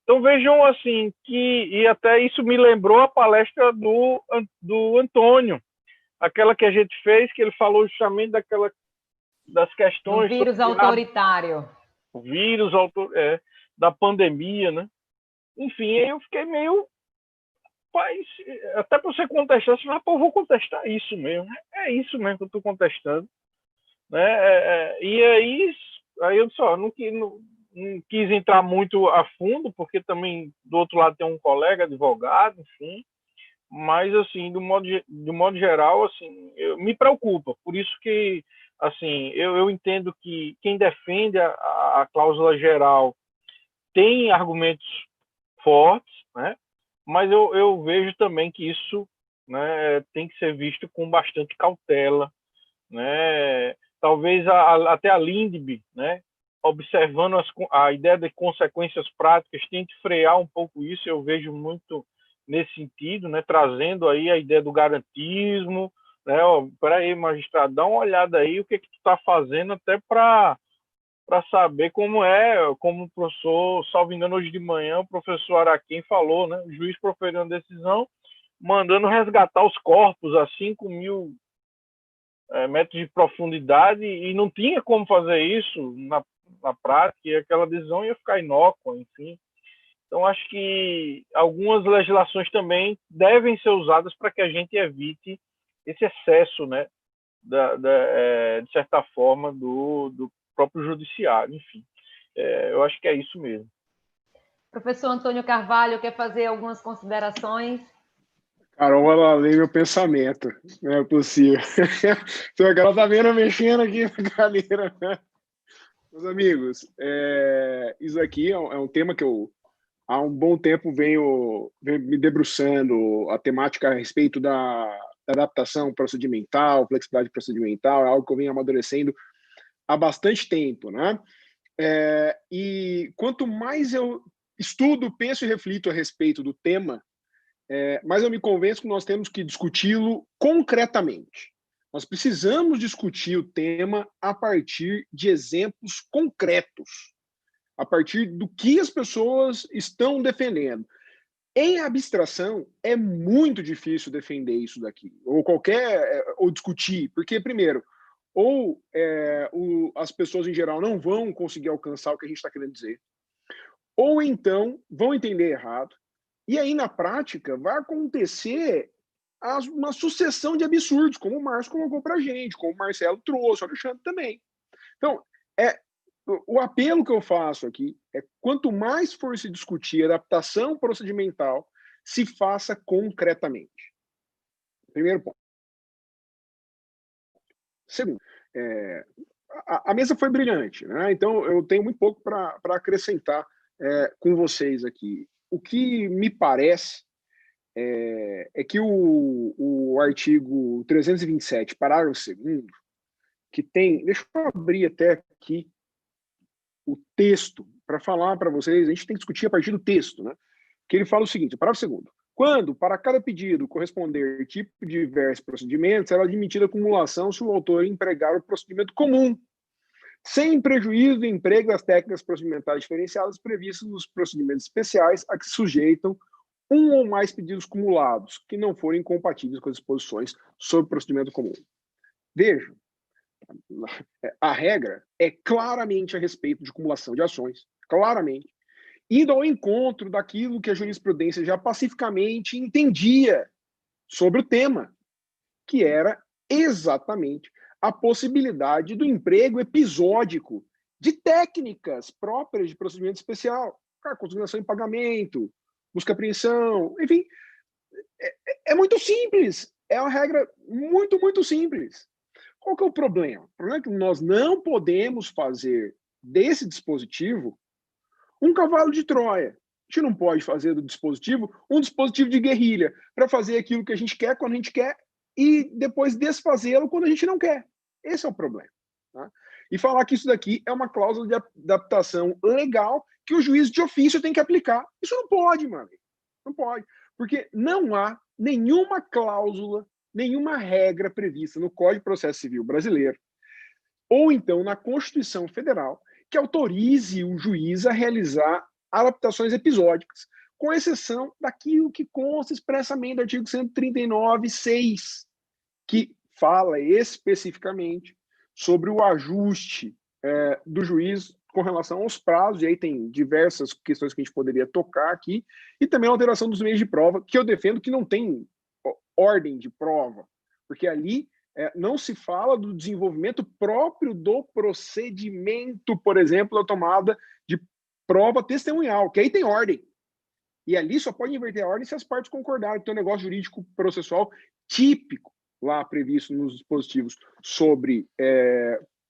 Então vejam assim e até isso me lembrou a palestra do Antônio, aquela que a gente fez, que ele falou justamente das questões do vírus autoritário, o vírus da pandemia, né? Enfim, aí eu fiquei meio até para você contestar, você fala, pô, eu vou contestar isso mesmo, é isso mesmo que eu estou contestando. Né? E aí eu só não quis entrar muito a fundo, porque também do outro lado tem um colega advogado, enfim, mas assim, do modo geral, assim, me preocupa, por isso que assim, eu entendo que quem defende a cláusula geral tem argumentos fortes, né? Mas eu vejo também que isso, né, tem que ser visto com bastante cautela, né? Talvez até a Lindbe, né, observando a ideia de consequências práticas, tente frear um pouco isso. Eu vejo muito nesse sentido, né, trazendo aí a ideia do garantismo, né? Peraí, magistrado, dá uma olhada aí o que tu está fazendo, até para saber como o professor, salvo engano, hoje de manhã, o professor Araquém falou, né, o juiz proferiu uma decisão mandando resgatar os corpos a 5.000 metros de profundidade, e não tinha como fazer isso na prática, e aquela decisão ia ficar inócua, enfim. Então, acho que algumas legislações também devem ser usadas para que a gente evite esse excesso, né, de certa forma, do próprio judiciário, enfim. Eu acho que é isso mesmo. Professor Antônio Carvalho, quer fazer algumas considerações? Carol, ela lê meu pensamento, não é possível. Ela tá vendo eu mexendo aqui na cadeira, né? Meus amigos, isso aqui é um tema que eu há um bom tempo venho me debruçando. A temática a respeito da adaptação procedimental, flexibilidade procedimental, é algo que eu venho amadurecendo há bastante tempo, né? E quanto mais eu estudo, penso e reflito a respeito do tema, mas eu me convenço que nós temos que discuti-lo concretamente. Nós precisamos discutir o tema a partir de exemplos concretos, a partir do que as pessoas estão defendendo. Em abstração, é muito difícil defender isso daqui, ou discutir, porque, primeiro, as pessoas em geral não vão conseguir alcançar o que a gente está querendo dizer, ou então vão entender errado, e aí, na prática, vai acontecer uma sucessão de absurdos, como o Márcio colocou para a gente, como o Marcelo trouxe, o Alexandre também. Então, o apelo que eu faço aqui é quanto mais for se discutir adaptação procedimental, se faça concretamente. Primeiro ponto. Segundo, a mesa foi brilhante, né? Então eu tenho muito pouco para acrescentar com vocês aqui. O que me parece é que o artigo 327, parágrafo 2º, que tem... Deixa eu abrir até aqui o texto para falar para vocês. A gente tem que discutir a partir do texto, né? Que ele fala o seguinte, parágrafo 2º. Quando, para cada pedido, corresponder tipo diverso procedimento, será admitida a acumulação se o autor empregar o procedimento comum, sem prejuízo do emprego das técnicas procedimentais diferenciadas previstas nos procedimentos especiais a que se sujeitam um ou mais pedidos cumulados, que não forem compatíveis com as disposições sobre procedimento comum. Vejam, a regra é claramente a respeito de acumulação de ações, claramente, indo ao encontro daquilo que a jurisprudência já pacificamente entendia sobre o tema, que era exatamente a possibilidade do emprego episódico de técnicas próprias de procedimento especial, consignação em pagamento, busca e apreensão, enfim, é muito simples, é uma regra muito, muito simples. Qual que é o problema? O problema é que nós não podemos fazer desse dispositivo um cavalo de Troia. A gente não pode fazer do dispositivo um dispositivo de guerrilha para fazer aquilo que a gente quer quando a gente quer e depois desfazê-lo quando a gente não quer. Esse é o problema. Tá? E falar que isso daqui é uma cláusula de adaptação legal que o juiz de ofício tem que aplicar. Isso não pode, mano. Não pode. Porque não há nenhuma cláusula, nenhuma regra prevista no Código de Processo Civil brasileiro ou então na Constituição Federal que autorize o juiz a realizar adaptações episódicas, com exceção daquilo que consta expressamente do artigo 139.6, que fala especificamente sobre o ajuste do juiz com relação aos prazos, e aí tem diversas questões que a gente poderia tocar aqui, e também a alteração dos meios de prova, que eu defendo que não tem ordem de prova, porque ali não se fala do desenvolvimento próprio do procedimento, por exemplo, da tomada de prova testemunhal, que aí tem ordem. E ali só pode inverter a ordem se as partes concordarem. Tem um negócio jurídico processual típico lá previsto nos dispositivos sobre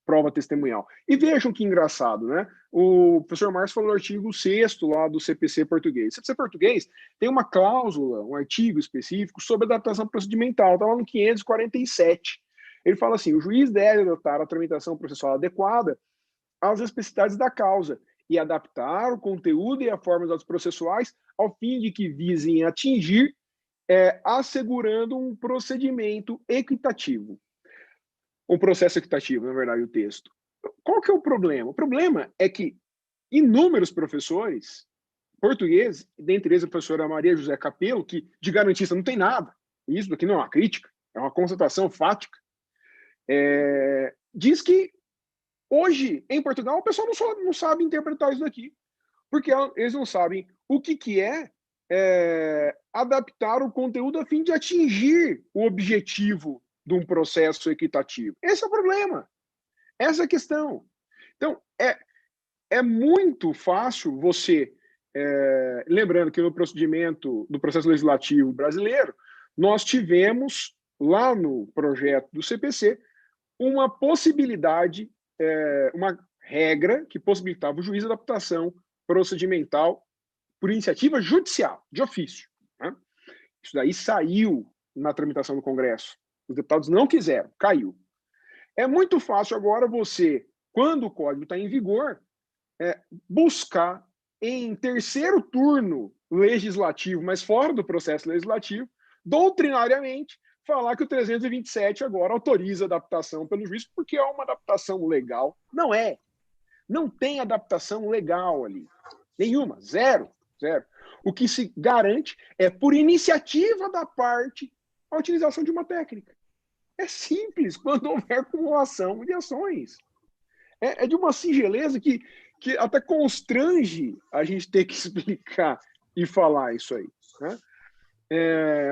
prova testemunhal. E vejam que engraçado, né? O professor Márcio falou do artigo 6º lá do CPC português. O CPC português tem uma cláusula, um artigo específico sobre adaptação procedimental, está lá no 547. Ele fala assim, o juiz deve adotar a tramitação processual adequada às especificidades da causa e adaptar o conteúdo e a forma dos atos processuais ao fim de que visem atingir, assegurando um procedimento equitativo. Um processo equitativo, na verdade, o texto. Qual que é o problema? O problema é que inúmeros professores portugueses, dentre eles a professora Maria José Capello, que de garantista não tem nada, isso daqui não é uma crítica, é uma constatação fática, diz que hoje, em Portugal, o pessoal não sabe interpretar isso daqui, porque eles não sabem o que é adaptar o conteúdo a fim de atingir o objetivo de um processo equitativo. Esse é o problema. Essa é a questão. Então, é muito fácil você... lembrando que no procedimento do processo legislativo brasileiro, nós tivemos, lá no projeto do CPC, uma possibilidade, uma regra que possibilitava o juiz de adaptação procedimental por iniciativa judicial, de ofício. Né? Isso daí saiu na tramitação do Congresso. Os deputados não quiseram, caiu. É muito fácil agora você, quando o código está em vigor, buscar em terceiro turno legislativo, mas fora do processo legislativo, doutrinariamente, falar que o 327 agora autoriza a adaptação pelo juiz, porque é uma adaptação legal. Não é. Não tem adaptação legal ali. Nenhuma. Zero. O que se garante é, por iniciativa da parte, a utilização de uma técnica. É simples quando houver acumulação de ações. É de uma singeleza que até constrange a gente ter que explicar e falar isso aí. Né?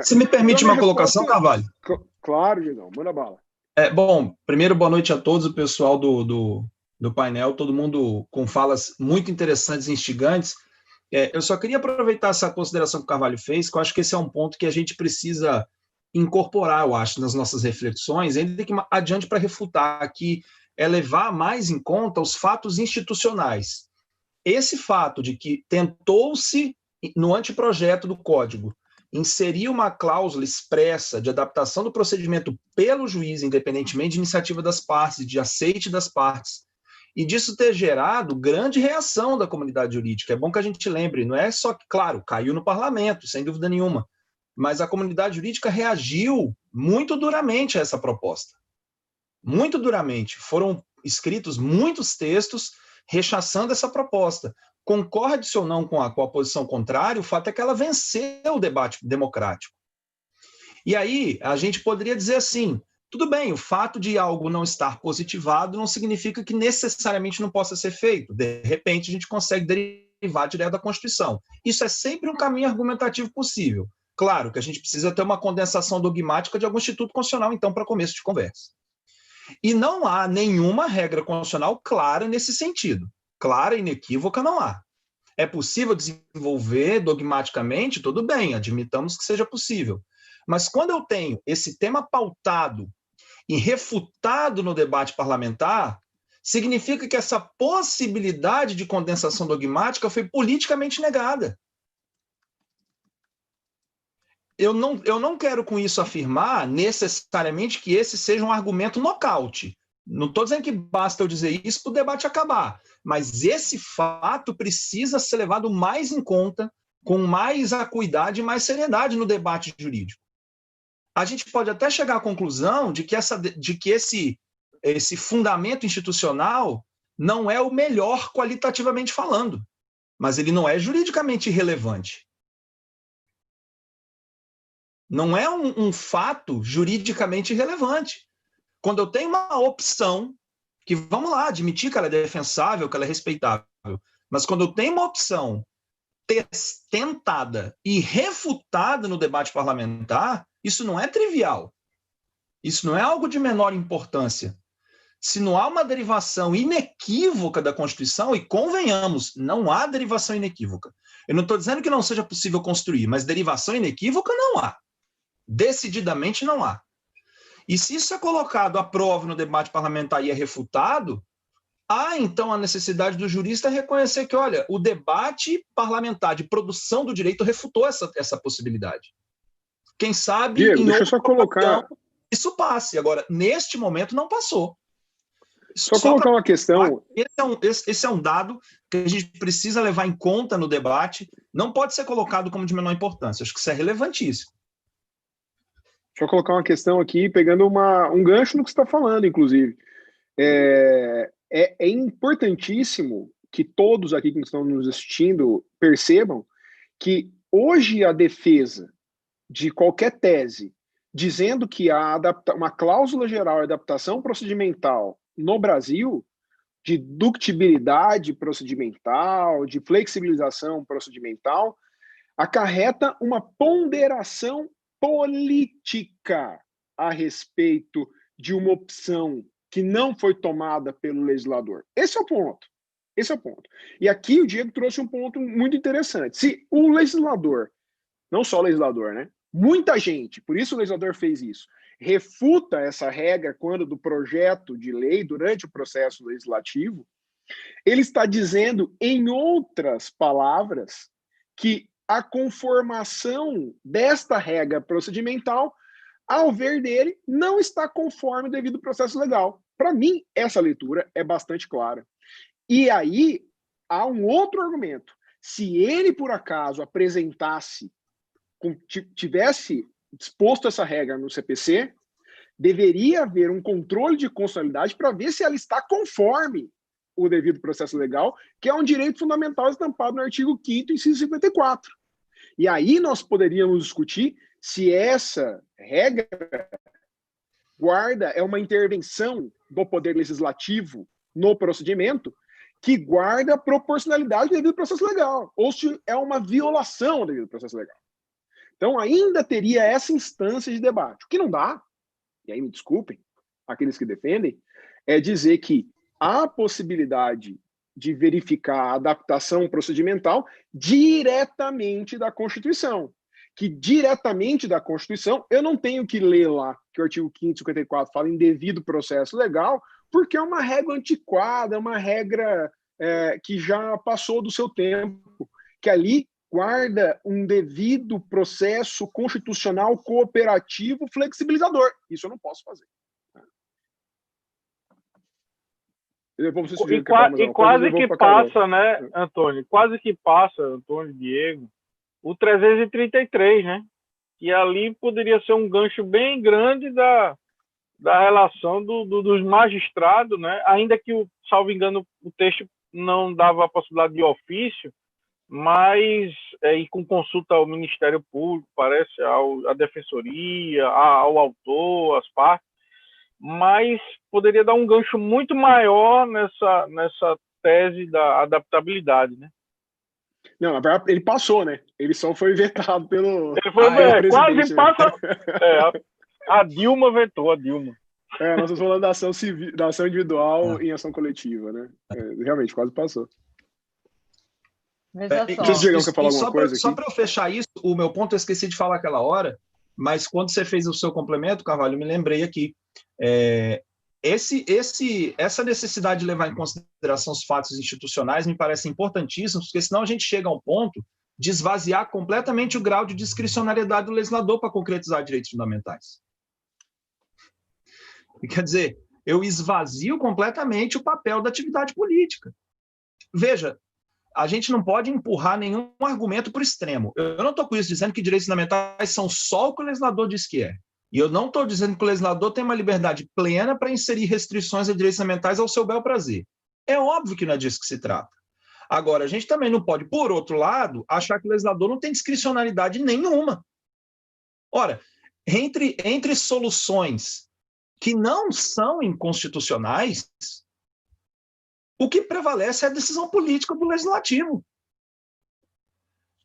Você me permite uma colocação, Carvalho? Claro, Diegão, manda bala. Bom, primeiro, boa noite a todos, o pessoal do painel, todo mundo com falas muito interessantes e instigantes. Eu só queria aproveitar essa consideração que o Carvalho fez, que eu acho que esse é um ponto que a gente precisa incorporar, eu acho, nas nossas reflexões, ainda que adiante para refutar, que é levar mais em conta os fatos institucionais. Esse fato de que tentou-se, no anteprojeto do Código, inserir uma cláusula expressa de adaptação do procedimento pelo juiz, independentemente de iniciativa das partes, de aceite das partes, e disso ter gerado grande reação da comunidade jurídica. É bom que a gente lembre, não é só que, claro, caiu no parlamento, sem dúvida nenhuma, mas a comunidade jurídica reagiu muito duramente a essa proposta. Muito duramente. Foram escritos muitos textos rechaçando essa proposta. Concorde-se ou não com a posição contrária, o fato é que ela venceu o debate democrático. E aí, a gente poderia dizer assim, tudo bem, o fato de algo não estar positivado não significa que necessariamente não possa ser feito. De repente, a gente consegue derivar direto da Constituição. Isso é sempre um caminho argumentativo possível. Claro que a gente precisa ter uma condensação dogmática de algum instituto constitucional, então, para começo de conversa. E não há nenhuma regra constitucional clara nesse sentido. Clara e inequívoca não há. É possível desenvolver dogmaticamente? Tudo bem, admitamos que seja possível. Mas quando eu tenho esse tema pautado e refutado no debate parlamentar, significa que essa possibilidade de condensação dogmática foi politicamente negada. Eu não quero com isso afirmar necessariamente que esse seja um argumento nocaute. Não estou dizendo que basta eu dizer isso para o debate acabar, mas esse fato precisa ser levado mais em conta, com mais acuidade e mais seriedade no debate jurídico. A gente pode até chegar à conclusão de que esse fundamento institucional não é o melhor qualitativamente falando, mas ele não é juridicamente irrelevante. Não é um fato juridicamente irrelevante. Quando eu tenho uma opção, que vamos lá, admitir que ela é defensável, que ela é respeitável, mas quando eu tenho uma opção tentada e refutada no debate parlamentar, isso não é trivial. Isso não é algo de menor importância. Se não há uma derivação inequívoca da Constituição, e convenhamos, não há derivação inequívoca. Eu não estou dizendo que não seja possível construir, mas derivação inequívoca não há. Decididamente não há. E se isso é colocado à prova no debate parlamentar e é refutado, há então a necessidade do jurista reconhecer que, olha, o debate parlamentar de produção do direito refutou essa possibilidade. Quem sabe Diego, deixa eu só colocar... isso passe. Agora, neste momento, não passou. Só colocar uma questão... Esse é um dado que a gente precisa levar em conta no debate. Não pode ser colocado como de menor importância. Acho que isso é relevantíssimo. Deixa eu colocar uma questão aqui, pegando um gancho no que você está falando, inclusive. É importantíssimo que todos aqui que estão nos assistindo percebam que hoje a defesa de qualquer tese dizendo que há uma cláusula geral de adaptação procedimental no Brasil, de ductibilidade procedimental, de flexibilização procedimental, acarreta uma ponderação política a respeito de uma opção que não foi tomada pelo legislador. Esse é o ponto. Esse é o ponto. E aqui o Diego trouxe um ponto muito interessante. Se o legislador, não só o legislador, né? Muita gente, por isso o legislador fez isso, refuta essa regra quando do projeto de lei, durante o processo legislativo, ele está dizendo, em outras palavras, que a conformação desta regra procedimental, ao ver dele, não está conforme o devido processo legal. Para mim, essa leitura é bastante clara. E aí, há um outro argumento. Se ele, por acaso, apresentasse, tivesse disposto essa regra no CPC, deveria haver um controle de constitucionalidade para ver se ela está conforme o devido processo legal, que é um direito fundamental estampado no artigo 5º, inciso 54. E aí nós poderíamos discutir se essa regra é uma intervenção do Poder Legislativo no procedimento que guarda a proporcionalidade do devido processo legal, ou se é uma violação do devido processo legal. Então ainda teria essa instância de debate. O que não dá, e aí me desculpem, aqueles que defendem, é dizer que há possibilidade de verificar a adaptação procedimental diretamente da Constituição. Que diretamente da Constituição, eu não tenho que ler lá que o artigo 5º, 54 fala em devido processo legal, porque é uma regra antiquada, é uma regra que já passou do seu tempo, que ali guarda um devido processo constitucional cooperativo flexibilizador. Isso eu não posso fazer. E quase que passa, né, Antônio? Quase que passa, Antônio, Diego, o 333, né? Que ali poderia ser um gancho bem grande da relação dos magistrados, né? Ainda que, salvo engano, o texto não dava a possibilidade de ofício, mas e com consulta ao Ministério Público, parece, à Defensoria, ao autor, às partes, mas poderia dar um gancho muito maior nessa tese da adaptabilidade, né? Não, na verdade, ele passou, né? Ele só foi vetado pelo... Ele foi, quase passa... a Dilma vetou, a Dilma. Nós estamos falando da ação civil, da ação individual em ação coletiva, né? Realmente, quase passou. Veja só. Diego, quer falar alguma coisa aqui? Só para eu fechar isso, o meu ponto eu esqueci de falar aquela hora, mas quando você fez o seu complemento, Carvalho, eu me lembrei aqui. Essa necessidade de levar em consideração os fatos institucionais me parece importantíssimo, porque senão a gente chega a um ponto de esvaziar completamente o grau de discricionariedade do legislador para concretizar direitos fundamentais. Quer dizer, eu esvazio completamente o papel da atividade política. Veja, a gente não pode empurrar nenhum argumento para o extremo. Eu não estou com isso dizendo que direitos fundamentais são só o que o legislador diz que é. E eu não estou dizendo que o legislador tem uma liberdade plena para inserir restrições a direitos fundamentais ao seu bel prazer. É óbvio que não é disso que se trata. Agora, a gente também não pode, por outro lado, achar que o legislador não tem discricionalidade nenhuma. Ora, entre soluções que não são inconstitucionais, o que prevalece é a decisão política do legislativo.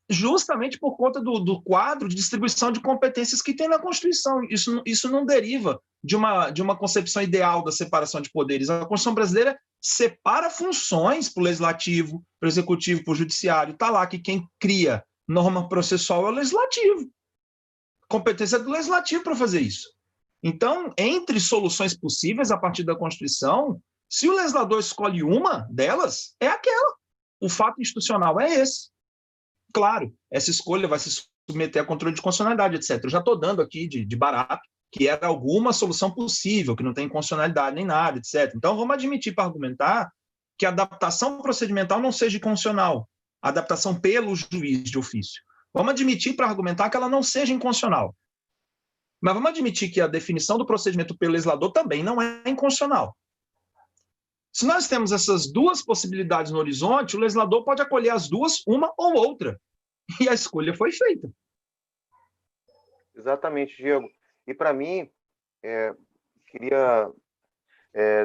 Justamente por conta do quadro de distribuição de competências que tem na Constituição. Isso não deriva de uma concepção ideal da separação de poderes. A Constituição brasileira separa funções para o legislativo, para o executivo, para o judiciário. Está lá que quem cria norma processual é o legislativo. Competência do legislativo para fazer isso. Então, entre soluções possíveis a partir da Constituição, se o legislador escolhe uma delas, é aquela. O fato institucional é esse. Claro, essa escolha vai se submeter a controle de constitucionalidade, etc. Eu já estou dando aqui de barato que era alguma solução possível, que não tem inconstitucionalidade nem nada, etc. Então, vamos admitir para argumentar que a adaptação procedimental não seja inconstitucional, a adaptação pelo juiz de ofício. Vamos admitir para argumentar que ela não seja inconstitucional. Mas vamos admitir que a definição do procedimento pelo legislador também não é inconstitucional. Se nós temos essas duas possibilidades no horizonte, o legislador pode acolher as duas, uma ou outra. E a escolha foi feita. Exatamente, Diego. E, para mim, queria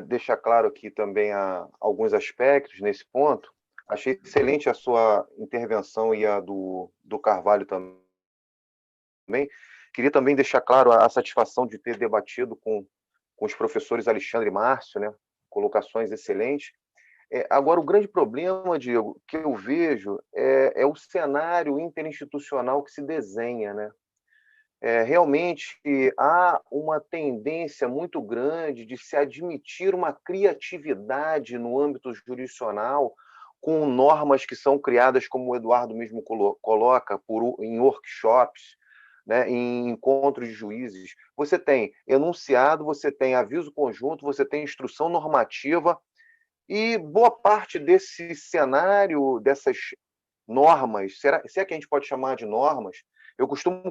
deixar claro aqui também alguns aspectos nesse ponto. Achei excelente a sua intervenção e a do Carvalho também. Queria também deixar claro a satisfação de ter debatido com os professores Alexandre e Márcio, né? Colocações excelentes. Agora, o grande problema, Diego, que eu vejo é o cenário interinstitucional que se desenha, né? Realmente há uma tendência muito grande de se admitir uma criatividade no âmbito jurisdicional com normas que são criadas, como o Eduardo mesmo coloca, em workshops, né, em encontros de juízes. Você tem enunciado, você tem aviso conjunto, você tem instrução normativa, e boa parte desse cenário, dessas normas, se é que a gente pode chamar de normas, eu costumo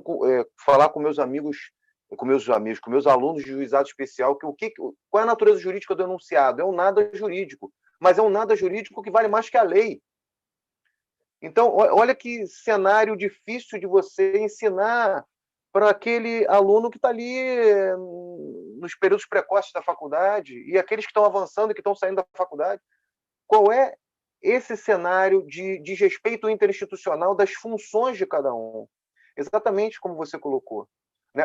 falar com meus alunos de juizado especial, qual é a natureza jurídica do enunciado? É um nada jurídico, mas é um nada jurídico que vale mais que a lei. Então, olha que cenário difícil de você ensinar para aquele aluno que está ali nos períodos precoces da faculdade e aqueles que estão avançando e que estão saindo da faculdade. Qual é esse cenário de desrespeito interinstitucional das funções de cada um? Exatamente como você colocou, né?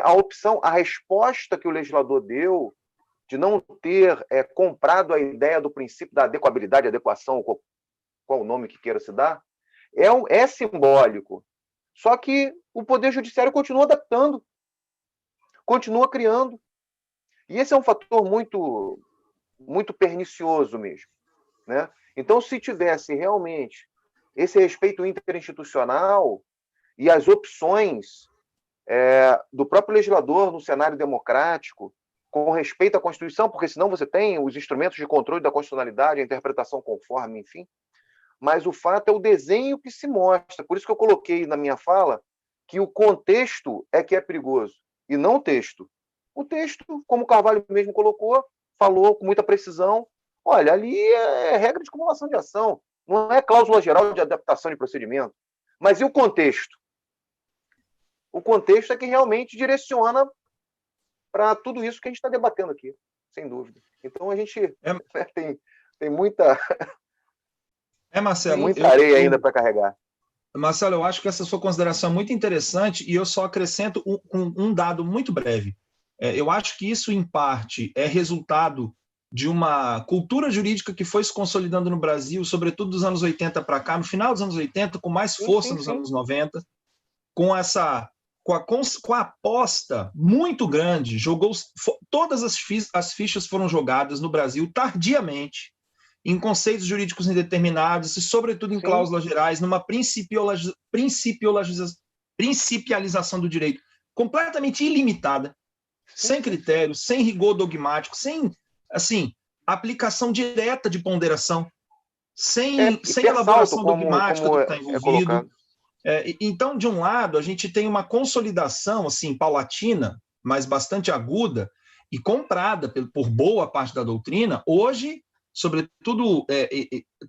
A resposta que o legislador deu de não ter comprado a ideia do princípio da adequabilidade, adequação, qual o nome que queira se dar, é simbólico. Só que o Poder Judiciário continua adaptando, continua criando. E esse é um fator muito, muito pernicioso mesmo, né? Então, se tivesse realmente esse respeito interinstitucional e as opções do próprio legislador no cenário democrático, com respeito à Constituição, porque senão você tem os instrumentos de controle da constitucionalidade, a interpretação conforme, enfim. Mas o fato é o desenho que se mostra. Por isso que eu coloquei na minha fala que o contexto é que é perigoso, e não o texto. O texto, como o Carvalho mesmo colocou, falou com muita precisão, olha, ali é regra de cumulação de ação, não é cláusula geral de adaptação de procedimento. Mas e o contexto? O contexto é que realmente direciona para tudo isso que a gente está debatendo aqui, sem dúvida. Então a gente tem muita, Marcelo, muita areia ainda para carregar. Marcelo, eu acho que essa sua consideração é muito interessante e eu só acrescento um dado muito breve. Eu acho que isso, em parte, é resultado de uma cultura jurídica que foi se consolidando no Brasil, sobretudo dos anos 80 para cá, no final dos anos 80, com mais força nos anos 90, com a aposta muito grande, todas as fichas foram jogadas no Brasil tardiamente, em conceitos jurídicos indeterminados e, sobretudo, em cláusulas gerais, numa principialização do direito completamente ilimitada, sem critério, sem rigor dogmático, sem, assim, aplicação direta de ponderação, sem elaboração dogmática do que está envolvido. Então, de um lado, a gente tem uma consolidação assim, paulatina, mas bastante aguda e comprada por boa parte da doutrina. Hoje, sobretudo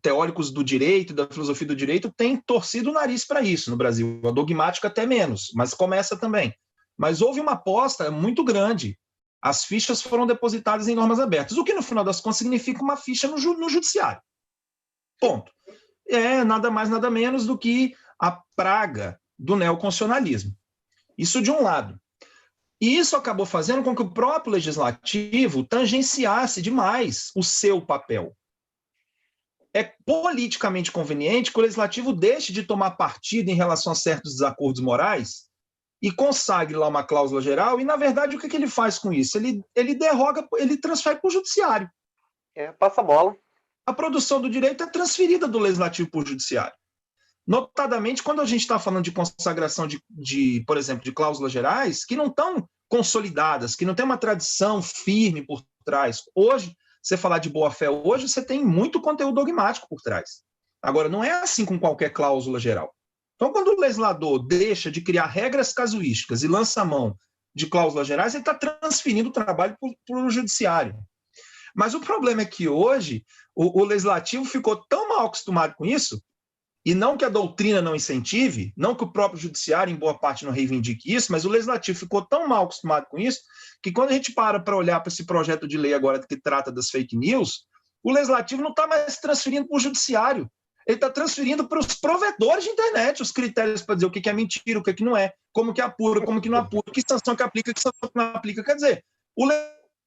teóricos do direito, da filosofia do direito, têm torcido o nariz para isso no Brasil. A dogmática até menos, mas começa também. Mas houve uma aposta muito grande. As fichas foram depositadas em normas abertas, o que, no final das contas, significa uma ficha no judiciário. Ponto. É nada mais, nada menos do que a praga do neoconstitucionalismo. Isso de um lado. E isso acabou fazendo com que o próprio legislativo tangenciasse demais o seu papel. É politicamente conveniente que o legislativo deixe de tomar partido em relação a certos desacordos morais e consagre lá uma cláusula geral, e, na verdade, o que ele faz com isso? Ele derroga, ele transfere para o judiciário. Passa a bola. A produção do direito é transferida do legislativo para o judiciário. Notadamente, quando a gente está falando de consagração por exemplo, de cláusulas gerais, que não estão consolidadas, que não tem uma tradição firme por trás. Hoje, você falar de boa-fé, hoje você tem muito conteúdo dogmático por trás. Agora, não é assim com qualquer cláusula geral. Então, quando o legislador deixa de criar regras casuísticas e lança a mão de cláusulas gerais, ele está transferindo o trabalho para o judiciário. Mas o problema é que hoje o legislativo ficou tão mal acostumado com isso, e não que a doutrina não incentive, não que o próprio judiciário, em boa parte, não reivindique isso, mas o legislativo ficou tão mal acostumado com isso, que quando a gente para olhar para esse projeto de lei agora que trata das fake news, o legislativo não está mais transferindo para o judiciário. Ele está transferindo para os provedores de internet os critérios para dizer o que é mentira, o que não é, como que apura, como que não apura, que sanção que aplica, que sanção que não aplica. Quer dizer, o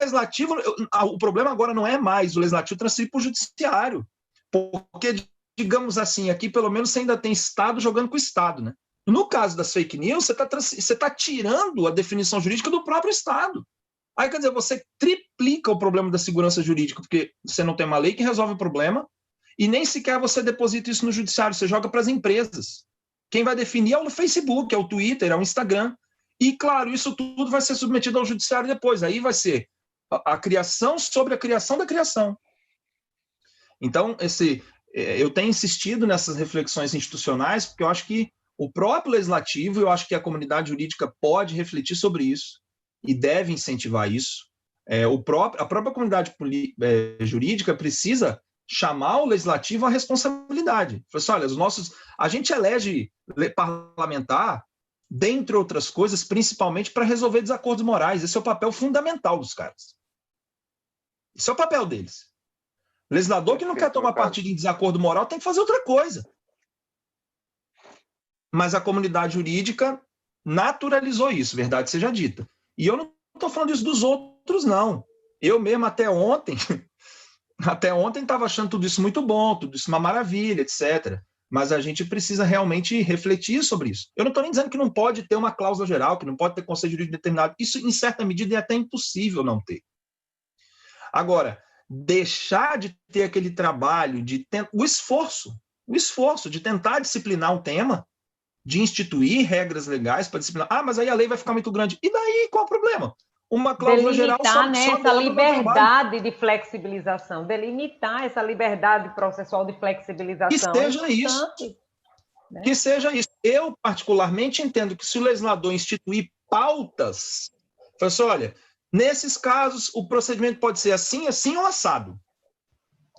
legislativo, o problema agora não é mais o legislativo transferir para o judiciário, porque, digamos assim, aqui pelo menos você ainda tem Estado jogando com o Estado, né? No caso das fake news, você está tirando a definição jurídica do próprio Estado. Aí, quer dizer, você triplica o problema da segurança jurídica, porque você não tem uma lei que resolve o problema, e nem sequer você deposita isso no judiciário, você joga para as empresas. Quem vai definir é o Facebook, é o Twitter, é o Instagram. E, claro, isso tudo vai ser submetido ao judiciário depois. Aí vai ser a criação sobre a criação da criação. Então, eu tenho insistido nessas reflexões institucionais, porque eu acho que o próprio legislativo, eu acho que a comunidade jurídica pode refletir sobre isso e deve incentivar isso. A própria comunidade jurídica precisa chamar o legislativo à responsabilidade. Assim, olha, a gente elege parlamentar, dentre outras coisas, principalmente para resolver desacordos morais. Esse é o papel fundamental dos caras. Esse é o papel deles. O legislador que não quer tomar partido em desacordo moral tem que fazer outra coisa. Mas a comunidade jurídica naturalizou isso, verdade seja dita. E eu não estou falando isso dos outros, não. Eu mesmo, até ontem estava achando tudo isso muito bom, tudo isso uma maravilha, etc. Mas a gente precisa realmente refletir sobre isso. Eu não estou nem dizendo que não pode ter uma cláusula geral, que não pode ter conselho jurídico determinado. Isso, em certa medida, é até impossível não ter. Agora, deixar de ter aquele trabalho, o esforço o esforço de tentar disciplinar um tema, de instituir regras legais para disciplinar. Ah, mas aí a lei vai ficar muito grande. E daí, qual é o problema? Uma cláusula geral delimitar, né, só essa dobra o meu trabalho. liberdade de flexibilização, delimitar essa liberdade processual de flexibilização. Que seja isso. Né? Que seja isso. Eu, particularmente, entendo que se o legislador instituir pautas, fala assim, olha, nesses casos, o procedimento pode ser assim, assim ou assado.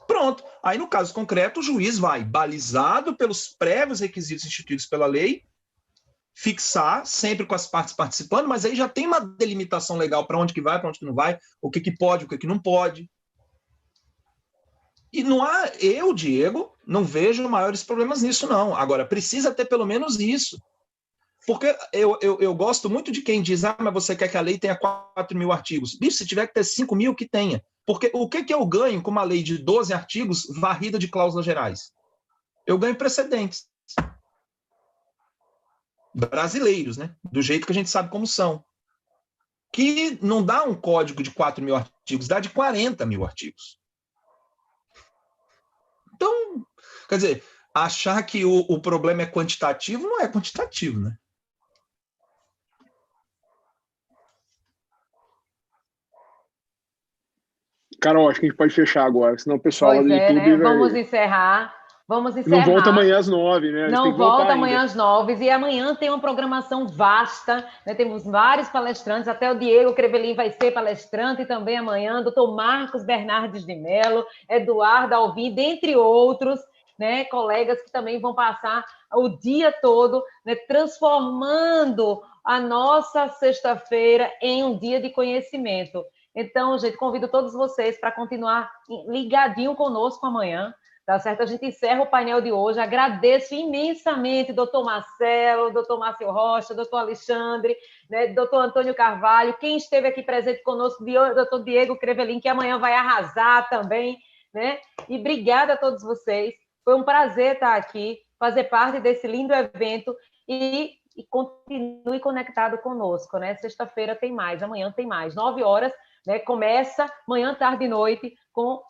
Pronto. Aí, no caso concreto, o juiz vai, balizado pelos prévios requisitos instituídos pela lei, fixar, sempre com as partes participando, mas aí já tem uma delimitação legal para onde que vai, para onde que não vai, o que pode, o que não pode. E não há, eu, Diego, não vejo maiores problemas nisso, não. Agora, precisa ter pelo menos isso. Porque eu gosto muito de quem diz, mas você quer que a lei tenha 4.000 artigos. Bicho, se tiver que ter 5.000, que tenha. Porque o que eu ganho com uma lei de 12 artigos varrida de cláusulas gerais? Eu ganho precedentes. Brasileiros, né? Do jeito que a gente sabe como são. Que não dá um código de 4.000 artigos, dá de 40.000 artigos. Então, quer dizer, achar que o problema é quantitativo não é quantitativo, né? Carol, acho que a gente pode fechar agora, senão o pessoal lá do YouTube né? vai... Vamos encerrar. Não volta amanhã às 9, né? Não volta amanhã às 9, e amanhã tem uma programação vasta, né? Temos vários palestrantes, até o Diego Crevelin vai ser palestrante também amanhã, doutor Marcos Bernardes de Mello, Eduardo Alvim, dentre outros, né, colegas que também vão passar o dia todo, né, transformando a nossa sexta-feira em um dia de conhecimento. Então, gente, convido todos vocês para continuar ligadinho conosco amanhã, tá certo? A gente encerra o painel de hoje. Agradeço imensamente doutor Marcelo, doutor Márcio Rocha, doutor Alexandre, né, doutor Antônio Carvalho, quem esteve aqui presente conosco, doutor Diego Crevelin, que amanhã vai arrasar também, né? E obrigada a todos vocês. Foi um prazer estar aqui, fazer parte desse lindo evento e continue conectado conosco, né? Sexta-feira tem mais, amanhã tem mais. 9 horas, né? Começa manhã, tarde e noite com